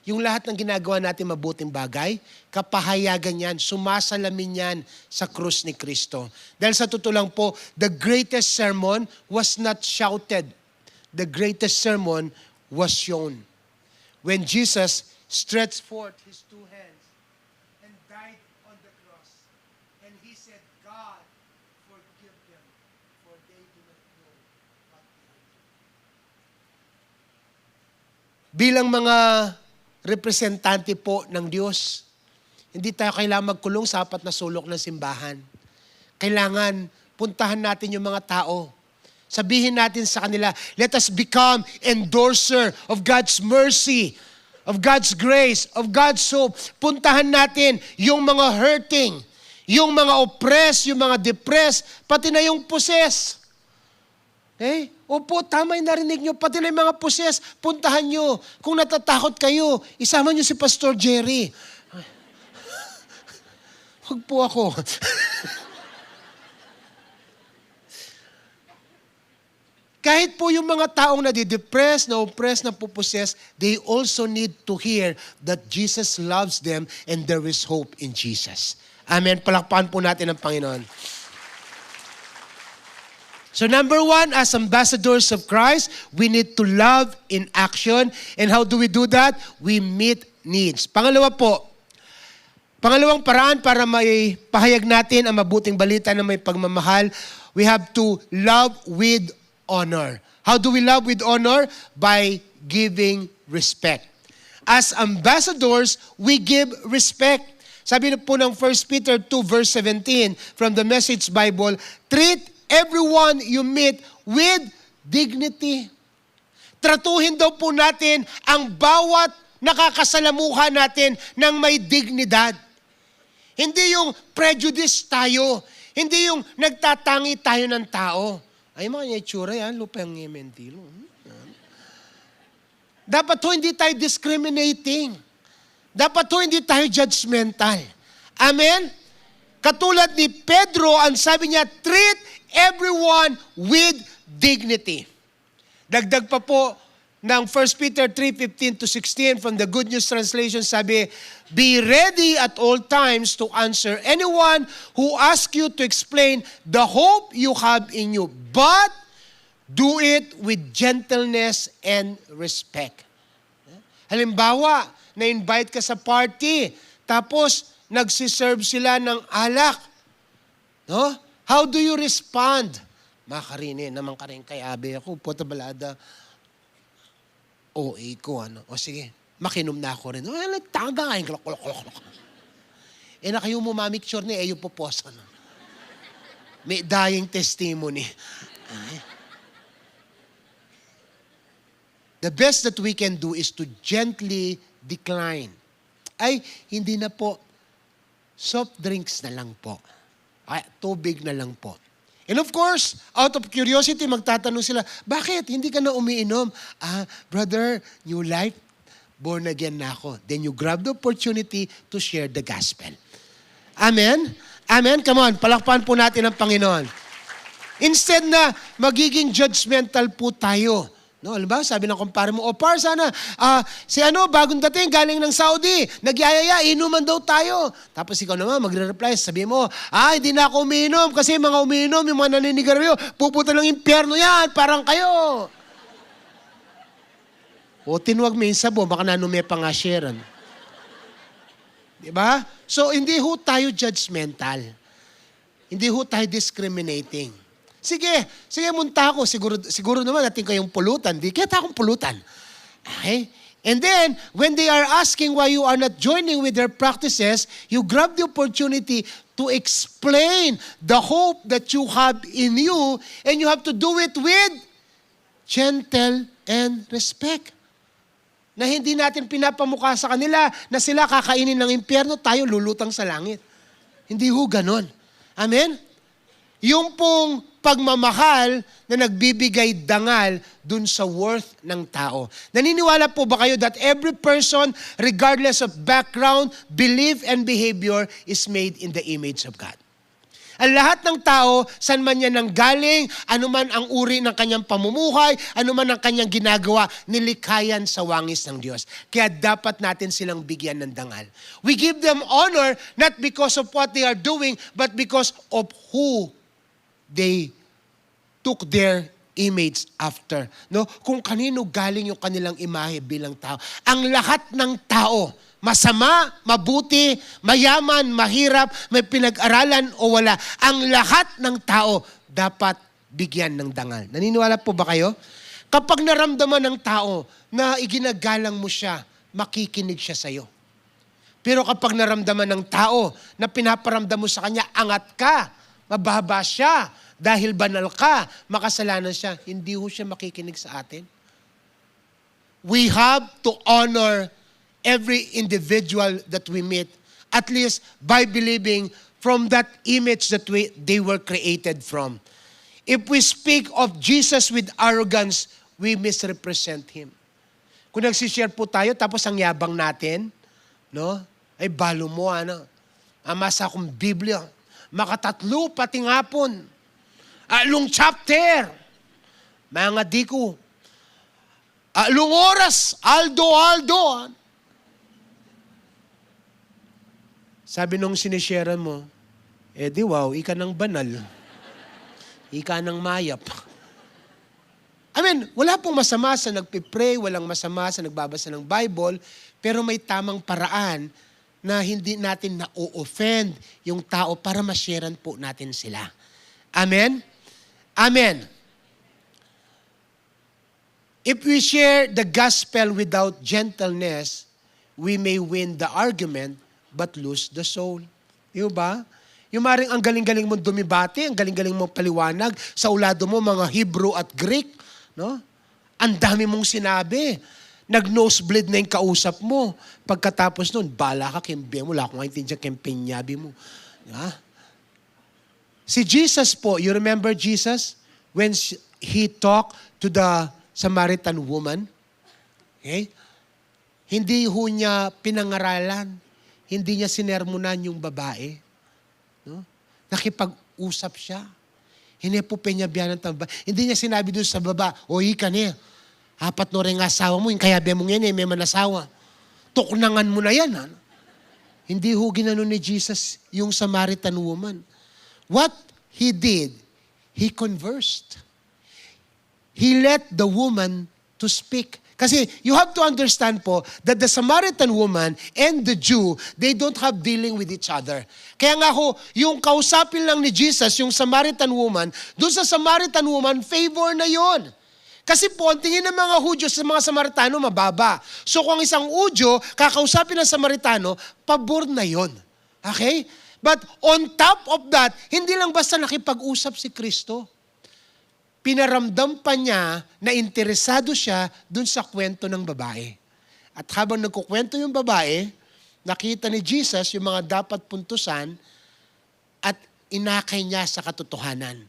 Yung lahat ng ginagawa natin mabuting bagay, kapahayagan yan, sumasalamin yan sa krus ni Kristo. Dahil sa totoo lang po, the greatest sermon was not shouted. The greatest sermon was shown. When Jesus stretched forth His two hands and died on the cross, and He said, God, forgive them, for they do not know what they do. Bilang mga representante po ng Diyos, hindi tayo kailangan magkulong sa apat na sulok ng simbahan. Kailangan puntahan natin yung mga tao. Sabihin natin sa kanila, let us become endorser of God's mercy, of God's grace, of God's hope. Puntahan natin yung mga hurting, yung mga oppressed, yung mga depressed, pati na yung possessed. Okay? Opo, tama yung narinig nyo. Pati na yung mga possessed, puntahan nyo. Kung natatakot kayo, isama nyo si Pastor Jerry. Huwag po ako. Kahit po yung mga taong nadidepress, na-oppress, na-possess, they also need to hear that Jesus loves them and there is hope in Jesus. Amen. Palakpakan po natin ang Panginoon. So number one, as ambassadors of Christ, we need to love in action. And how do we do that? We meet needs. Pangalawa po, pangalawang paraan para may pahayag natin ang mabuting balita na may pagmamahal, we have to love with honor. How do we love with honor? By giving respect. As ambassadors, we give respect. Sabi po ng 1 Peter 2 verse 17 from the Message Bible, treat everyone you meet with dignity. Tratuhin daw po natin ang bawat nakakasalamuha natin ng may dignidad. Hindi yung prejudice tayo. Hindi yung nagtatangi tayo ng tao. Ay, mga itsura yan, lupang mentilo. Dapat ho hindi tayo discriminating. Dapat ho hindi tayo judgmental. Amen? Katulad ni Pedro, ang sabi niya, treat everyone with dignity. Dagdag pa po ng 1 Peter 3:15-16 from the Good News Translation, sabi, be ready at all times to answer anyone who asks you to explain the hope you have in you, but do it with gentleness and respect. Halimbawa, na-invite ka sa party, tapos nagsiserve sila ng alak. No? How do you respond? Makarine, naman ka rin kay Abe ako, puta balada. OA ko, ano? O sige, makinom na ako rin. Taga nga yung klok. Eh na kayo mamicture ni Eyo Poposa. No? May dying testimony. The best that we can do is to gently decline. Ay, hindi na po. Soft drinks na lang po. Ay, tubig na lang po. And of course, out of curiosity, magtatanong sila, bakit hindi ka na umiinom? Brother, new life, born again na ako. Then you grab the opportunity to share the gospel. Amen? Amen? Come on, palakpakan po natin ang Panginoon. Instead na magiging judgmental po tayo. No, alam ba, sabi ng kumpare mo, par sana, si bagong dating, galing ng Saudi, nagyayaya, inuman daw tayo. Tapos ikaw naman, magre-reply, sabi mo, hindi na ako umiinom kasi mga umiinom, yung mga naninigarilyo, pupunta ng impyerno yan, parang kayo. O tinwag minsan po, baka nanume pa nga sharean. Diba? So, hindi ho tayo judgmental. Hindi ho tayo discriminating. Sige, munta ako. Siguro naman natin kayong pulutan. Di kaya akong pulutan. Okay? And then, when they are asking why you are not joining with their practices, you grab the opportunity to explain the hope that you have in you, and you have to do it with gentle and respect. Na hindi natin pinapamukha sa kanila na sila kakainin ng impyerno, tayo lulutang sa langit. Hindi ho ganon. Amen? Yung pong pagmamahal na nagbibigay dangal dun sa worth ng tao. Naniniwala po ba kayo that every person, regardless of background, belief, and behavior, is made in the image of God? Ang lahat ng tao, saan man yan nanggaling, anuman ang uri ng kanyang pamumuhay, anuman ang kanyang ginagawa, nilikayan sa wangis ng Diyos. Kaya dapat natin silang bigyan ng dangal. We give them honor not because of what they are doing, but because of who they took their image after. No? Kung kanino galing yung kanilang imahe bilang tao. Ang lahat ng tao, masama, mabuti, mayaman, mahirap, may pinag-aralan o wala, ang lahat ng tao dapat bigyan ng dangal. Naniniwala po ba kayo? Kapag naramdaman ng tao na iginagalang mo siya, makikinig siya sa'yo. Pero kapag naramdaman ng tao na pinaparamdam mo sa kanya, angat ka, mababa siya, dahil banal ka, makasalanan siya, hindi ho siya makikinig sa atin. We have to honor every individual that we meet, at least by believing from that image that they were created from. If we speak of Jesus with arrogance, we misrepresent Him. Kung nagsishare po tayo, tapos ang yabang natin, no? Ay balo mo, amasa akong Biblia, makatatlo pati ngapon. Along chapter, mga diko. Along oras, aldo. Sabi nung sinisharean mo, di wow, ika ng banal. Ika ng mayap. Wala pong masama sa nagpipray, walang masama sa nagbabasa ng Bible, pero may tamang paraan na hindi natin na-offend yung tao para ma-sharean po natin sila. Amen? Amen. If we share the gospel without gentleness, we may win the argument but lose the soul. Di ba? Yung maring ang galing-galing mong dumibate, ang galing-galing mong paliwanag, sa ulado mo mga Hebrew at Greek, no? Ang dami mong sinabi. Nag-nosebleed na yung kausap mo. Pagkatapos nun, bala ka, kembe mo, wala akong maintindihan, kempenyabi mo. Diba? Si Jesus po, you remember Jesus? When he talked to the Samaritan woman, okay? Hindi ho niya pinangaralan, hindi niya sinermonan yung babae. No? Nakipag-usap siya. Hindi po penyabihan ng tamba. Hindi niya sinabi doon sa baba, o ika niya, 4 no rin asawa mo, yung kaya mo yan may manasawa. Tuknangan mo na yan. Ha? Hindi ho ginano ni Jesus yung Samaritan woman. What he did, he conversed. He let the woman to speak. Kasi you have to understand po that the Samaritan woman and the Jew, they don't have dealing with each other. Kaya nga ho, yung kausapin lang ni Jesus, yung Samaritan woman, doon sa Samaritan woman, favor na yon. Kasi po, ang tingin ng mga Hudyo sa mga Samaritano, mababa. So kung isang Hudyo, kakausapin ng Samaritano, pabor na yon. Okay? But on top of that, hindi lang basta nakipag-usap si Kristo. Pinaramdam pa niya na interesado siya dun sa kwento ng babae. At habang nagkukwento yung babae, nakita ni Jesus yung mga dapat puntusan at inakay niya sa katotohanan.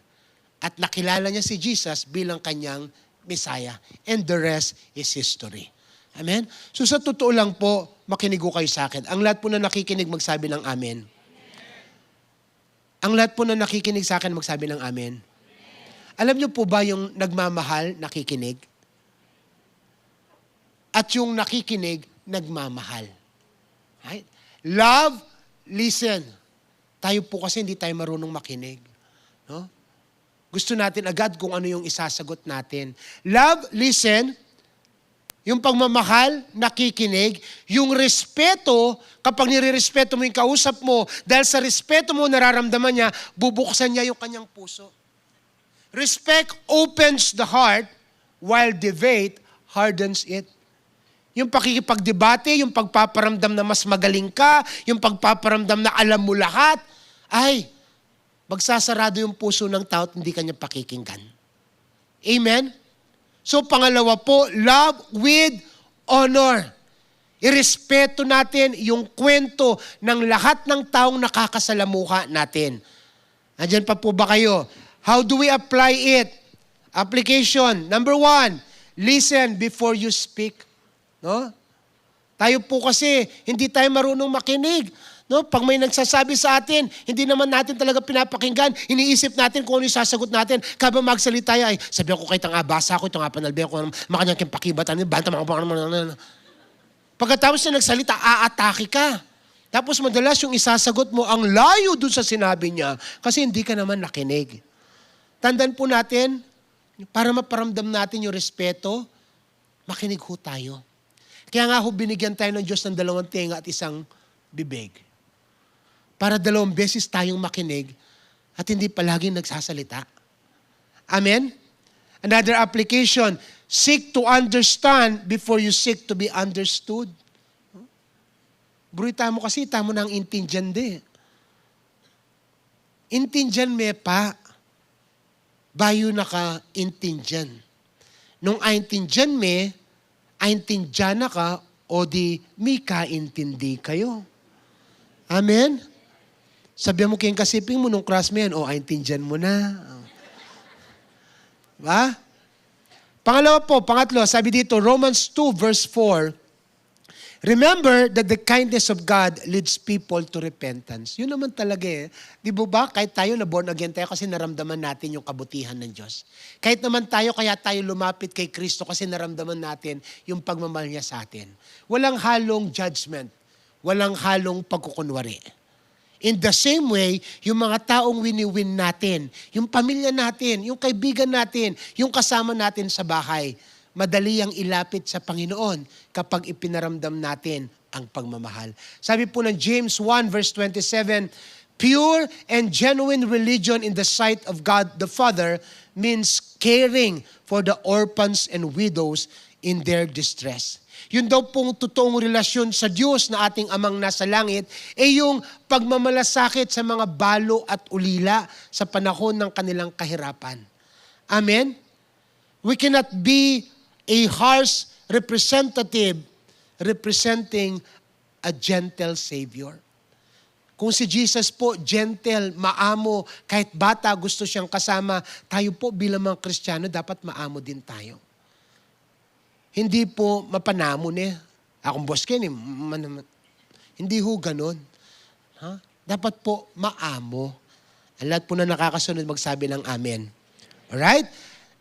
At nakilala niya si Jesus bilang kanyang Messiah. And the rest is history. Amen? So sa totoo lang po, makinig ko kayo sa akin. Ang lahat po na nakikinig magsabi ng amen. Ang lahat po na nakikinig sa akin magsabi ng amen. Alam niyo po ba yung nagmamahal, nakikinig? At yung nakikinig, nagmamahal. Right? Love, listen. Tayo po kasi hindi tayo marunong makinig. No? Gusto natin agad kung ano yung isasagot natin. Love, listen. Yung pagmamahal, nakikinig. Yung respeto, kapag nire-respeto mo yung kausap mo, dahil sa respeto mo, nararamdaman niya, bubuksan niya yung kanyang puso. Respect opens the heart, while debate hardens it. Yung pakikipagdebate, yung pagpaparamdam na mas magaling ka, yung pagpaparamdam na alam mo lahat, ay, magsasarado yung puso ng tao at hindi kanya pakikinggan. Amen? So pangalawa po, love with honor. Irespeto natin yung kwento ng lahat ng taong nakakasalamuha natin. Nandiyan pa po ba kayo? How do we apply it? Application. Number 1, listen before you speak. No? Tayo po kasi, hindi tayo marunong makinig. No? Pag may nagsasabi sa atin, hindi naman natin talaga pinapakinggan. Iniisip natin kung ano yung sasagot natin. Kaba magsalita ay, sabihan ko kay tanga, basa ko, ito nga panalbihan ko, makanyang kimpakibatan, banta mga pagkatapos na nagsalita, aatake ka. Tapos madalas yung isasagot mo, ang layo dun sa sinabi niya, kasi hindi ka naman nakinig. Tandaan po natin, para maparamdam natin yung respeto, makinig ho tayo. Kaya nga ho, binigyan tayo ng Diyos ng 2 tenga at 1 bibig. Para 2 beses tayong makinig at hindi palaging nagsasalita. Amen? Another application, seek to understand before you seek to be understood. Burita mo kasi, tamo na ang intindihan de. Intindihan me pa, bayo naka intindihan. Nung aintindihan me, aintindihan na ka, o di may kaintindi kayo. Amen? Sabihan mo kayong kasiping mo nung class mo yan, o aintindihan mo na. Ba? Pangatlo, sabi dito, Romans 2 verse 4, remember that the kindness of God leads people to repentance. Yun naman talaga eh. Di ba kahit tayo na born again tayo kasi naramdaman natin yung kabutihan ng Diyos. Kahit naman tayo, kaya tayo lumapit kay Kristo kasi naramdaman natin yung pagmamahal niya sa atin. Walang halong judgment. Walang halong pagkukunwari. In the same way, yung mga taong wini-win natin, yung pamilya natin, yung kaibigan natin, yung kasama natin sa bahay, madali ang ilapit sa Panginoon kapag ipinaramdam natin ang pagmamahal. Sabi po ng James 1 verse 27, Pure and genuine religion in the sight of God the Father means caring for the orphans and widows in their distress. Yun daw pong totoong relasyon sa Diyos na ating amang nasa langit ay yung pagmamalasakit sa mga balo at ulila sa panahon ng kanilang kahirapan. Amen? We cannot be a harsh representative representing a gentle Savior. Kung si Jesus po, gentle, maamo, kahit bata gusto siyang kasama, tayo po bilang mga Kristiyano, dapat maamo din tayo. Hindi po mapanamon eh. Akong boss ken eh. Hindi ho ganun. Ha? Dapat po maamo. Ang lahat po na nakakasunod magsabi ng amen. Alright?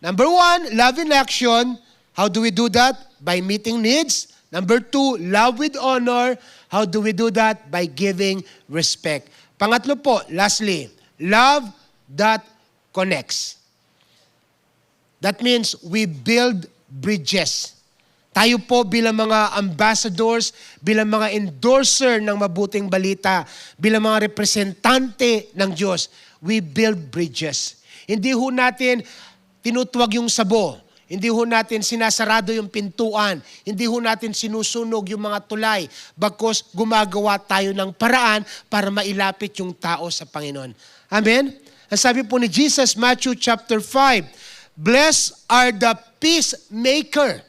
Number 1, love in action. How do we do that? By meeting needs. Number 2, love with honor. How do we do that? By giving respect. Pangatlo po, lastly, love that connects. That means we build bridges. Tayo po bilang mga ambassadors, bilang mga endorser ng mabuting balita, bilang mga representante ng Diyos, we build bridges. Hindi ho natin tinutuwag yung sabo. Hindi ho natin sinasarado yung pintuan. Hindi ho natin sinusunog yung mga tulay. Bagkus gumagawa tayo ng paraan para mailapit yung tao sa Panginoon. Amen? Ang sabi po ni Jesus, Matthew chapter 5, Blessed are the peacemaker,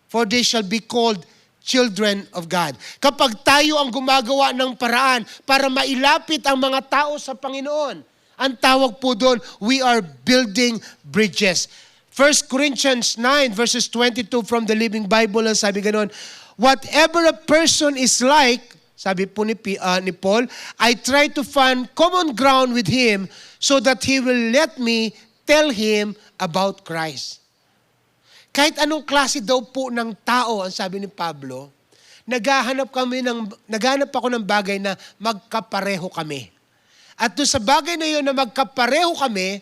for they shall be called children of God. Kapag tayo ang gumagawa ng paraan para mailapit ang mga tao sa Panginoon, ang tawag po doon, we are building bridges. 1 Corinthians 9 verses 22 from the Living Bible, ang sabi ganon, whatever a person is like, sabi po ni Paul, I try to find common ground with him so that he will let me tell him about Christ. Kahit anong klase daw po ng tao, ang sabi ni Pablo, naghahanap ako ng bagay na magkapareho kami. At doon sa bagay na yun na magkapareho kami,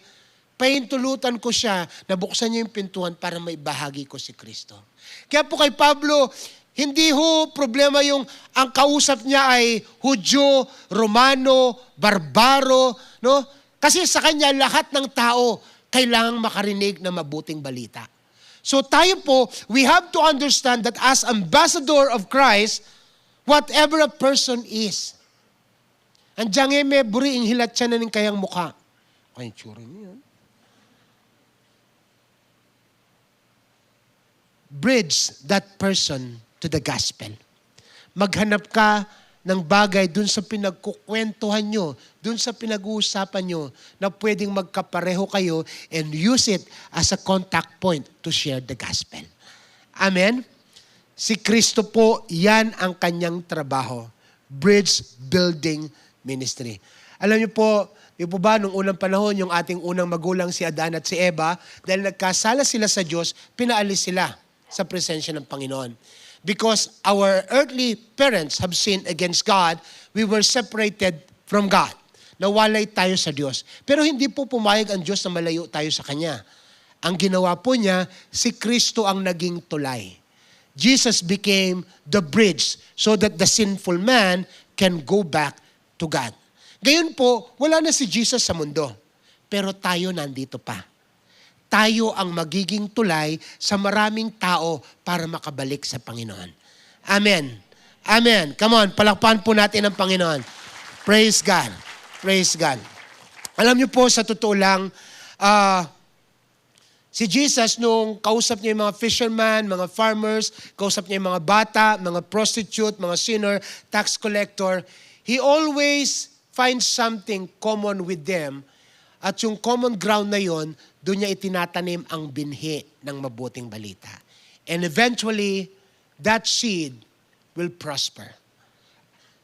pahintulutan ko siya na buksan niya yung pintuan para may bahagi ko si Kristo. Kaya po kay Pablo, hindi ho problema yung ang kausap niya ay Hudyo, Romano, Barbaro, no? Kasi sa kanya lahat ng tao kailangang makarinig ng mabuting balita. So tayo po, we have to understand that as ambassador of Christ, whatever a person is, andiyan may buriing hilat siya na ng kayang mukha. Ay, tsura niya. Bridge that person to the gospel. Maghanap ka ng bagay dun sa pinagkukwentuhan nyo, dun sa pinag-uusapan nyo, na pwedeng magkapareho kayo and use it as a contact point to share the gospel. Amen? Si Kristo po, yan ang kanyang trabaho. Bridge building ministry. Alam niyo po, di po ba, nung unang panahon, yung ating unang magulang si Adan at si Eva, dahil nagkasala sila sa Diyos, pinaalis sila sa presensya ng Panginoon. Because our earthly parents have sinned against God, we were separated from God. Nawalay tayo sa Diyos. Pero hindi po pumayag ang Diyos na malayo tayo sa Kanya. Ang ginawa po niya, si Kristo ang naging tulay. Jesus became the bridge so that the sinful man can go back to God. Ngayon po, wala na si Jesus sa mundo. Pero tayo nandito pa. Tayo ang magiging tulay sa maraming tao para makabalik sa Panginoon. Amen. Amen. Come on, palakpakan po natin ang Panginoon. Praise God. Praise God. Alam niyo po, sa totoo lang, si Jesus, nung kausap niya yung mga fisherman, mga farmers, kausap niya yung mga bata, mga prostitute, mga sinner, tax collector, He always finds something common with them. At yung common ground na yon, doon niya itinatanim ang binhi ng mabuting balita. And eventually, that seed will prosper.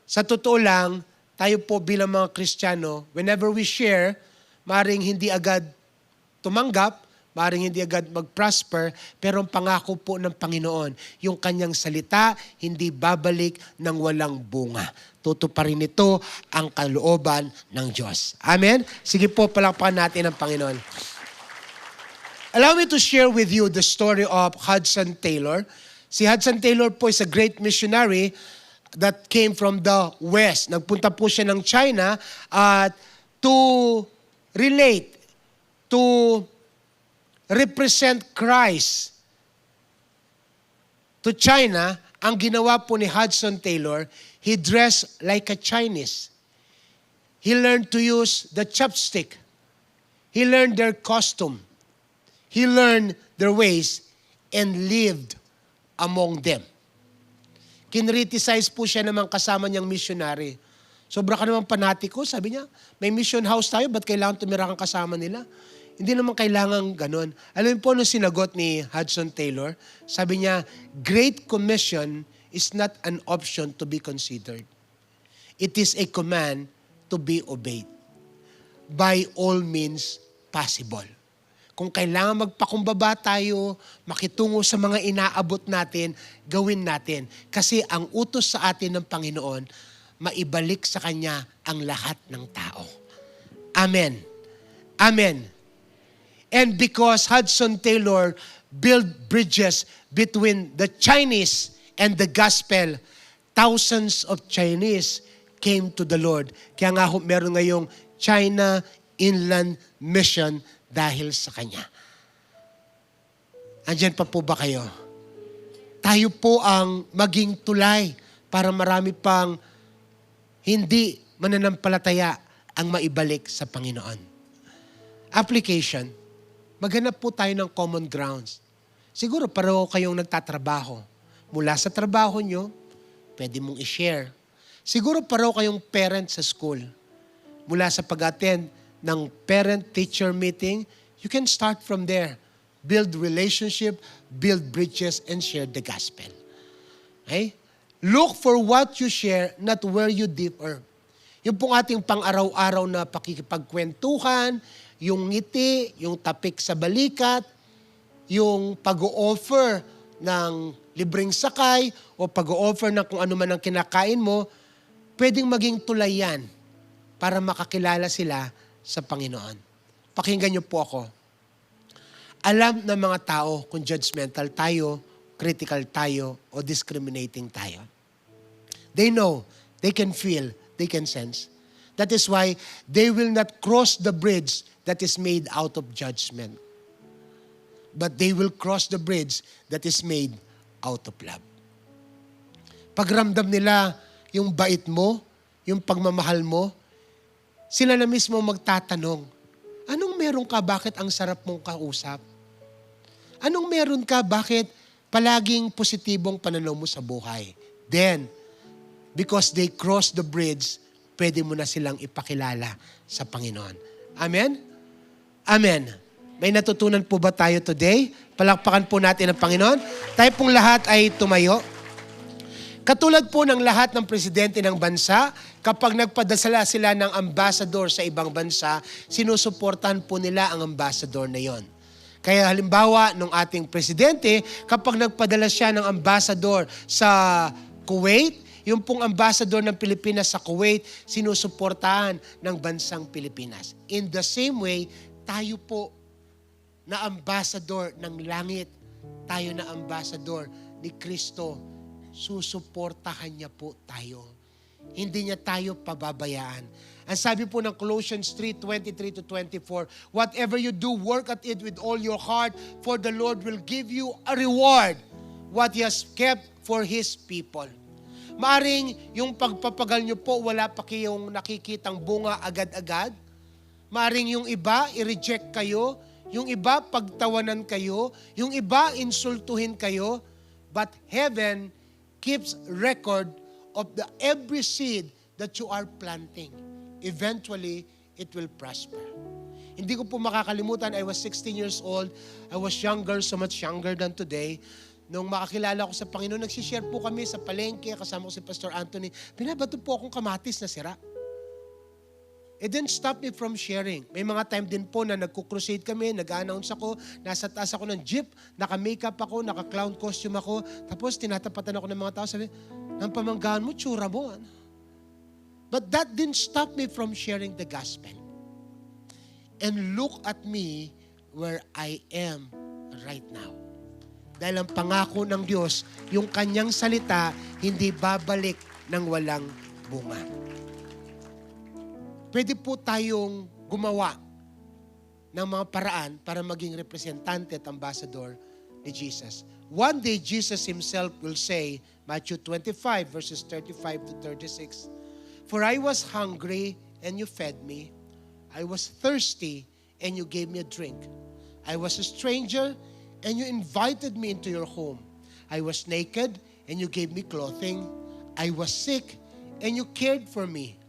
Sa totoo lang, tayo po bilang mga Kristiyano, whenever we share, maaaring hindi agad tumanggap, maaaring hindi agad mag-prosper, pero ang pangako po ng Panginoon, yung kanyang salita, hindi babalik ng walang bunga. Tutuparin nito ang kalooban ng Diyos. Amen? Sige po, palakpakan natin ang Panginoon. Allow me to share with you the story of Hudson Taylor. Si Hudson Taylor po is a great missionary. that came from the West. Nagpunta po siya ng China at to relate, to represent Christ to China. Ang ginawa po ni Hudson Taylor, he dressed like a Chinese. He learned to use the chopstick. He learned their costume. He learned their ways and lived among them. Kinriticize po siya naman kasama niyang missionary. Sobra ka naman panatiko, sabi niya, may mission house tayo, ba't kailangan tumira kang kasama nila? Hindi naman kailangan ganun. Alam mo po nung sinagot ni Hudson Taylor, sabi niya, Great Commission is not an option to be considered. It is a command to be obeyed. By all means possible. Kung kailangan magpakumbaba tayo, makitungo sa mga inaabot natin, gawin natin. Kasi ang utos sa atin ng Panginoon, maibalik sa Kanya ang lahat ng tao. Amen. Amen. And because Hudson Taylor built bridges between the Chinese and the gospel, thousands of Chinese came to the Lord. Kaya nga meron ngayong China Inland Mission dahil sa Kanya. Andyan pa po ba kayo? Tayo po ang maging tulay para marami pang hindi mananampalataya ang maibalik sa Panginoon. Application. Maghanap po tayo ng common grounds. Siguro pareho kayong nagtatrabaho. Mula sa trabaho nyo, pwede mong i-share. Siguro pareho kayong parent sa school. Mula sa pag-attend ng parent-teacher meeting, you can start from there. Build relationship, build bridges, and share the gospel. Okay? Look for what you share, not where you differ. Yung pong ating pang-araw-araw na pakikipagkwentuhan, yung ngiti, yung tapik sa balikat, yung pag-o-offer ng libreng sakay o pag-o-offer ng kung ano man ang kinakain mo, pwedeng maging tulay yan para makakilala sila sa Panginoon. Pakinggan niyo po ako. Alam ng mga tao kung judgmental tayo, critical tayo, o discriminating tayo. They know, they can feel, they can sense. That is why they will not cross the bridge that is made out of judgment. But they will cross the bridge that is made out of love. Pagramdam nila yung bait mo, yung pagmamahal mo, sila na mismo magtatanong, anong meron ka? Bakit ang sarap mong kausap? Anong meron ka? Bakit palaging positibong pananaw mo sa buhay? Then, because they cross the bridge, pwede mo na silang ipakilala sa Panginoon. Amen? Amen. May natutunan po ba tayo today? Palakpakan po natin ang Panginoon. Tayo pong lahat ay tumayo. Katulad po ng lahat ng presidente ng bansa, kapag nagpadasala sila ng ambassador sa ibang bansa, sinusuportahan po nila ang ambassador na yon. Kaya halimbawa, nung ating presidente, kapag nagpadala siya ng ambassador sa Kuwait, yung pong ambassador ng Pilipinas sa Kuwait, sinusuportahan ng bansang Pilipinas. In the same way, tayo po na ambassador ng langit, tayo na ambassador ni Kristo, susuportahan niya po tayo. Hindi niya tayo pababayaan. Ang sabi po ng Colossians 3:23-24, whatever you do, work at it with all your heart, for the Lord will give you a reward, what He has kept for His people. Maaring yung pagpapagal nyo po, wala pa kayong nakikitang bunga agad-agad. Maaring yung iba, i-reject kayo. Yung iba, pagtawanan kayo. Yung iba, insultuhin kayo. But heaven keeps record of the every seed that you are planting. Eventually, it will prosper. Hindi ko po makakalimutan, I was 16 years old. I was younger, so much younger than today. Nung makakilala ko sa Panginoon, nagsishare po kami sa palengke, kasama ko si Pastor Anthony. Binabato po akong kamatis na sira. It didn't stop me from sharing. May mga time din po na nagko-crusade kami, nag-announce ako, nasa taas ako ng jeep, naka-makeup ako, naka-clown costume ako, tapos tinatapatan ako ng mga tao, sabi, ng pamanggahan mo, tsura mo. But that didn't stop me from sharing the gospel. And look at me where I am right now. Dahil ang pangako ng Diyos, yung kanyang salita, hindi babalik ng walang bunga. Pwede po tayong gumawa ng mga paraan para maging representante at ambassador ni Jesus. One day, Jesus himself will say, Matthew 25, verses 35 to 36, "For I was hungry, and you fed me. I was thirsty, and you gave me a drink. I was a stranger, and you invited me into your home. I was naked, and you gave me clothing. I was sick, and you cared for me.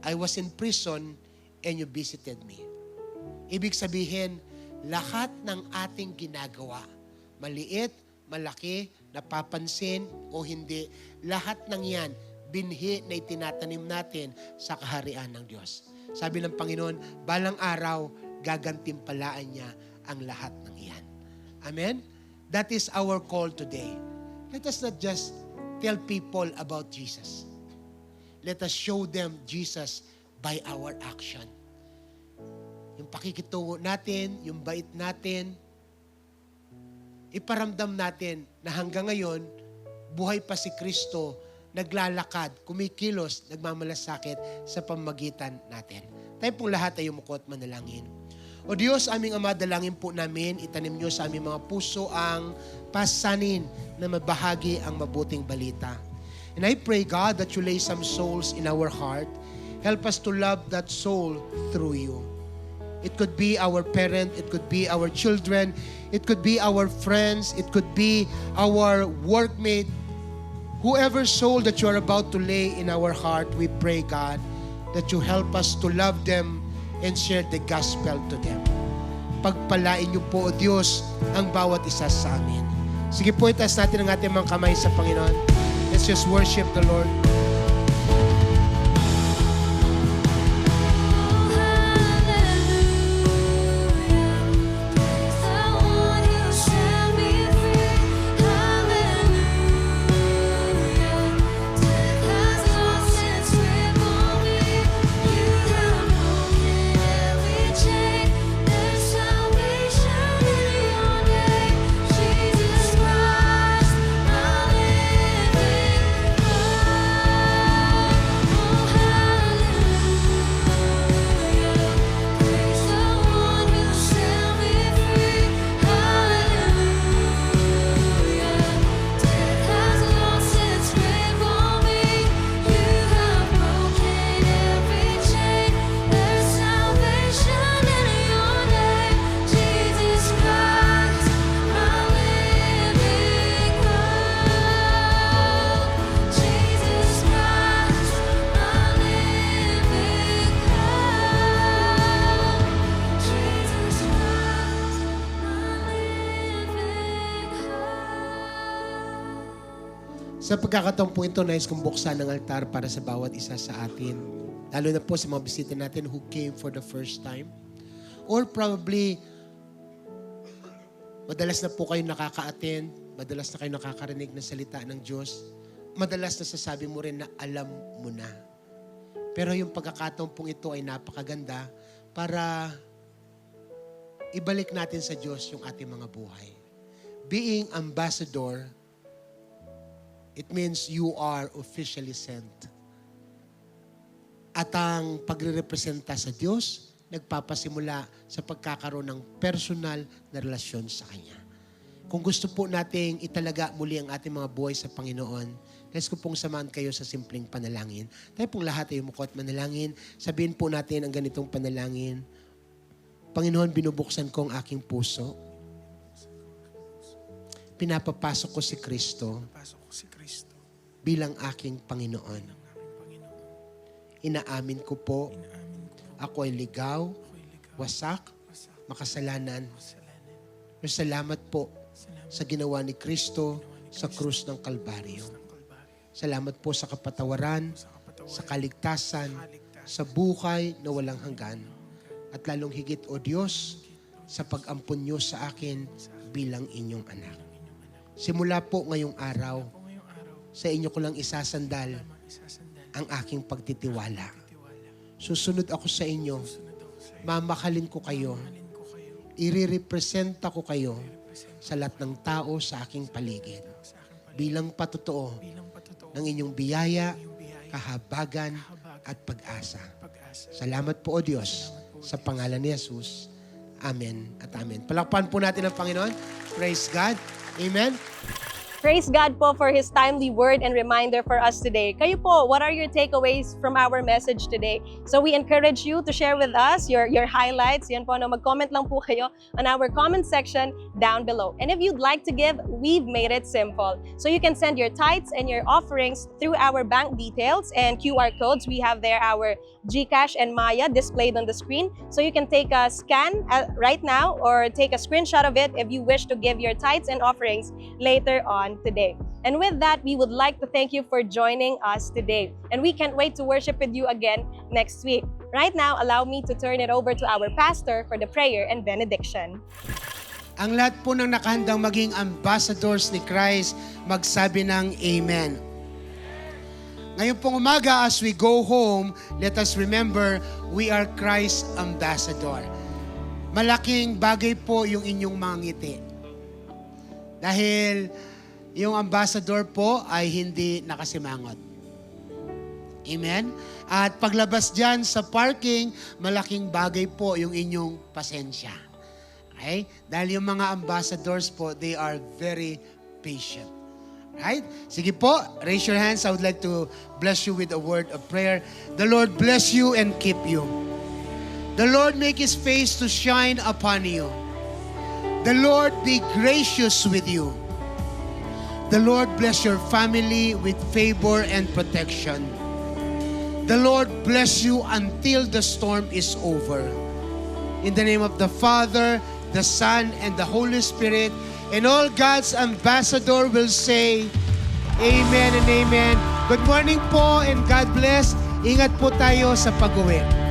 I was in prison, and you visited me." Ibig sabihin, lahat ng ating ginagawa, maliit, malaki, napapansin o hindi, lahat ng yan, binhi na itinatanim natin sa kaharian ng Diyos. Sabi ng Panginoon, balang araw, gagantimpalaan niya ang lahat ng iyan. Amen? That is our call today. Let us not just tell people about Jesus. Let us show them Jesus by our action. Yung pakikitungo natin, yung bait natin, iparamdam natin na hanggang ngayon, buhay pa si Kristo, naglalakad, kumikilos, nagmamalasakit sa pamagitan natin. Tayo pong lahat ay umuko at manalangin. O Diyos, aming Ama, dalangin po namin, itanim niyo sa aming mga puso ang pasanin na mabahagi ang mabuting balita. And I pray, God, that you lay some souls in our heart. Help us to love that soul through you. It could be our parent, it could be our children, it could be our friends, it could be our workmate. Whoever soul that you are about to lay in our heart, we pray, God, that you help us to love them and share the gospel to them. Pagpalain niyo po, O Diyos, ang bawat isa sa amin. Sige po, itaas natin ang ating mga kamay sa Panginoon. Let's just worship the Lord. Sa pagkakataon po ito, nais kong buksan ng altar para sa bawat isa sa atin. Lalo na po sa mga bisita natin who came for the first time. Or probably, madalas na po kayo nakaka-attend, madalas na kayo nakakarinig ng salita ng Diyos, madalas na sasabi mo rin na alam mo na. Pero yung pagkakataon pong ito ay napakaganda para ibalik natin sa Diyos yung ating mga buhay. Being ambassador, it means you are officially sent. At ang pagre-representa sa Diyos, nagpapasimula sa pagkakaroon ng personal na relasyon sa Kanya. Kung gusto po nating italaga muli ang ating mga buhay sa Panginoon, nais ko pong samahan kayo sa simpleng panalangin. Tayo pong lahat ay umuko at manalangin. Sabihin po natin ang ganitong panalangin. Panginoon, binubuksan ko ang aking puso. Pinapapasok ko si Kristo bilang aking Panginoon. Inaamin ko po, ako ay ligaw, wasak, makasalanan. Pero salamat po sa ginawa ni Kristo sa krus ng Kalbaryo. Salamat po sa kapatawaran, sa kaligtasan, sa buhay na walang hanggan. At lalong higit, O Diyos, sa pag-ampun niyo sa akin bilang inyong anak. Simula po ngayong araw, sa inyo ko lang isasandal ang aking pagtitiwala. Susunod ako sa inyo, mamahalin ko kayo, ire-representa ko kayo sa lahat ng tao sa aking paligid bilang patotoo ng inyong biyaya kahabagan, at pag-asa. Pag-asa. Salamat po, O Diyos, sa pangalan ni Jesus. Amen at amen. Palakpan po natin ang Panginoon. Praise God. Amen. Praise God po for His timely word and reminder for us today. Kayo po, what are your takeaways from our message today? So we encourage you to share with us your highlights. Yan po, no, mag-comment lang po kayo on our comment section down below. And if you'd like to give, we've made it simple. So you can send your tithes and your offerings through our bank details and QR codes. We have there our GCash and Maya displayed on the screen. So you can take a scan right now or take a screenshot of it if you wish to give your tithes and offerings later on today. And with that, we would like to thank you for joining us today. And we can't wait to worship with you again next week. Right now, allow me to turn it over to our pastor for the prayer and benediction. Ang lahat po ng nakahandang maging ambassadors ni Christ, magsabi ng Amen. Ngayon pong umaga, as we go home, let us remember, we are Christ's ambassador. Malaking bagay po yung inyong mga ngiti. Dahil yung ambassador po ay hindi nakasimangot. Amen? At paglabas dyan sa parking, malaking bagay po yung inyong pasensya. Okay? Dahil yung mga ambassadors po, they are very patient. Right? Sige po, raise your hands. I would like to bless you with a word of prayer. The Lord bless you and keep you. The Lord make His face to shine upon you. The Lord be gracious with you. The Lord bless your family with favor and protection. The Lord bless you until the storm is over. In the name of the Father, the Son, and the Holy Spirit, and all God's ambassador will say, Amen and Amen. Good morning po and God bless. Ingat po tayo sa pag-uwi.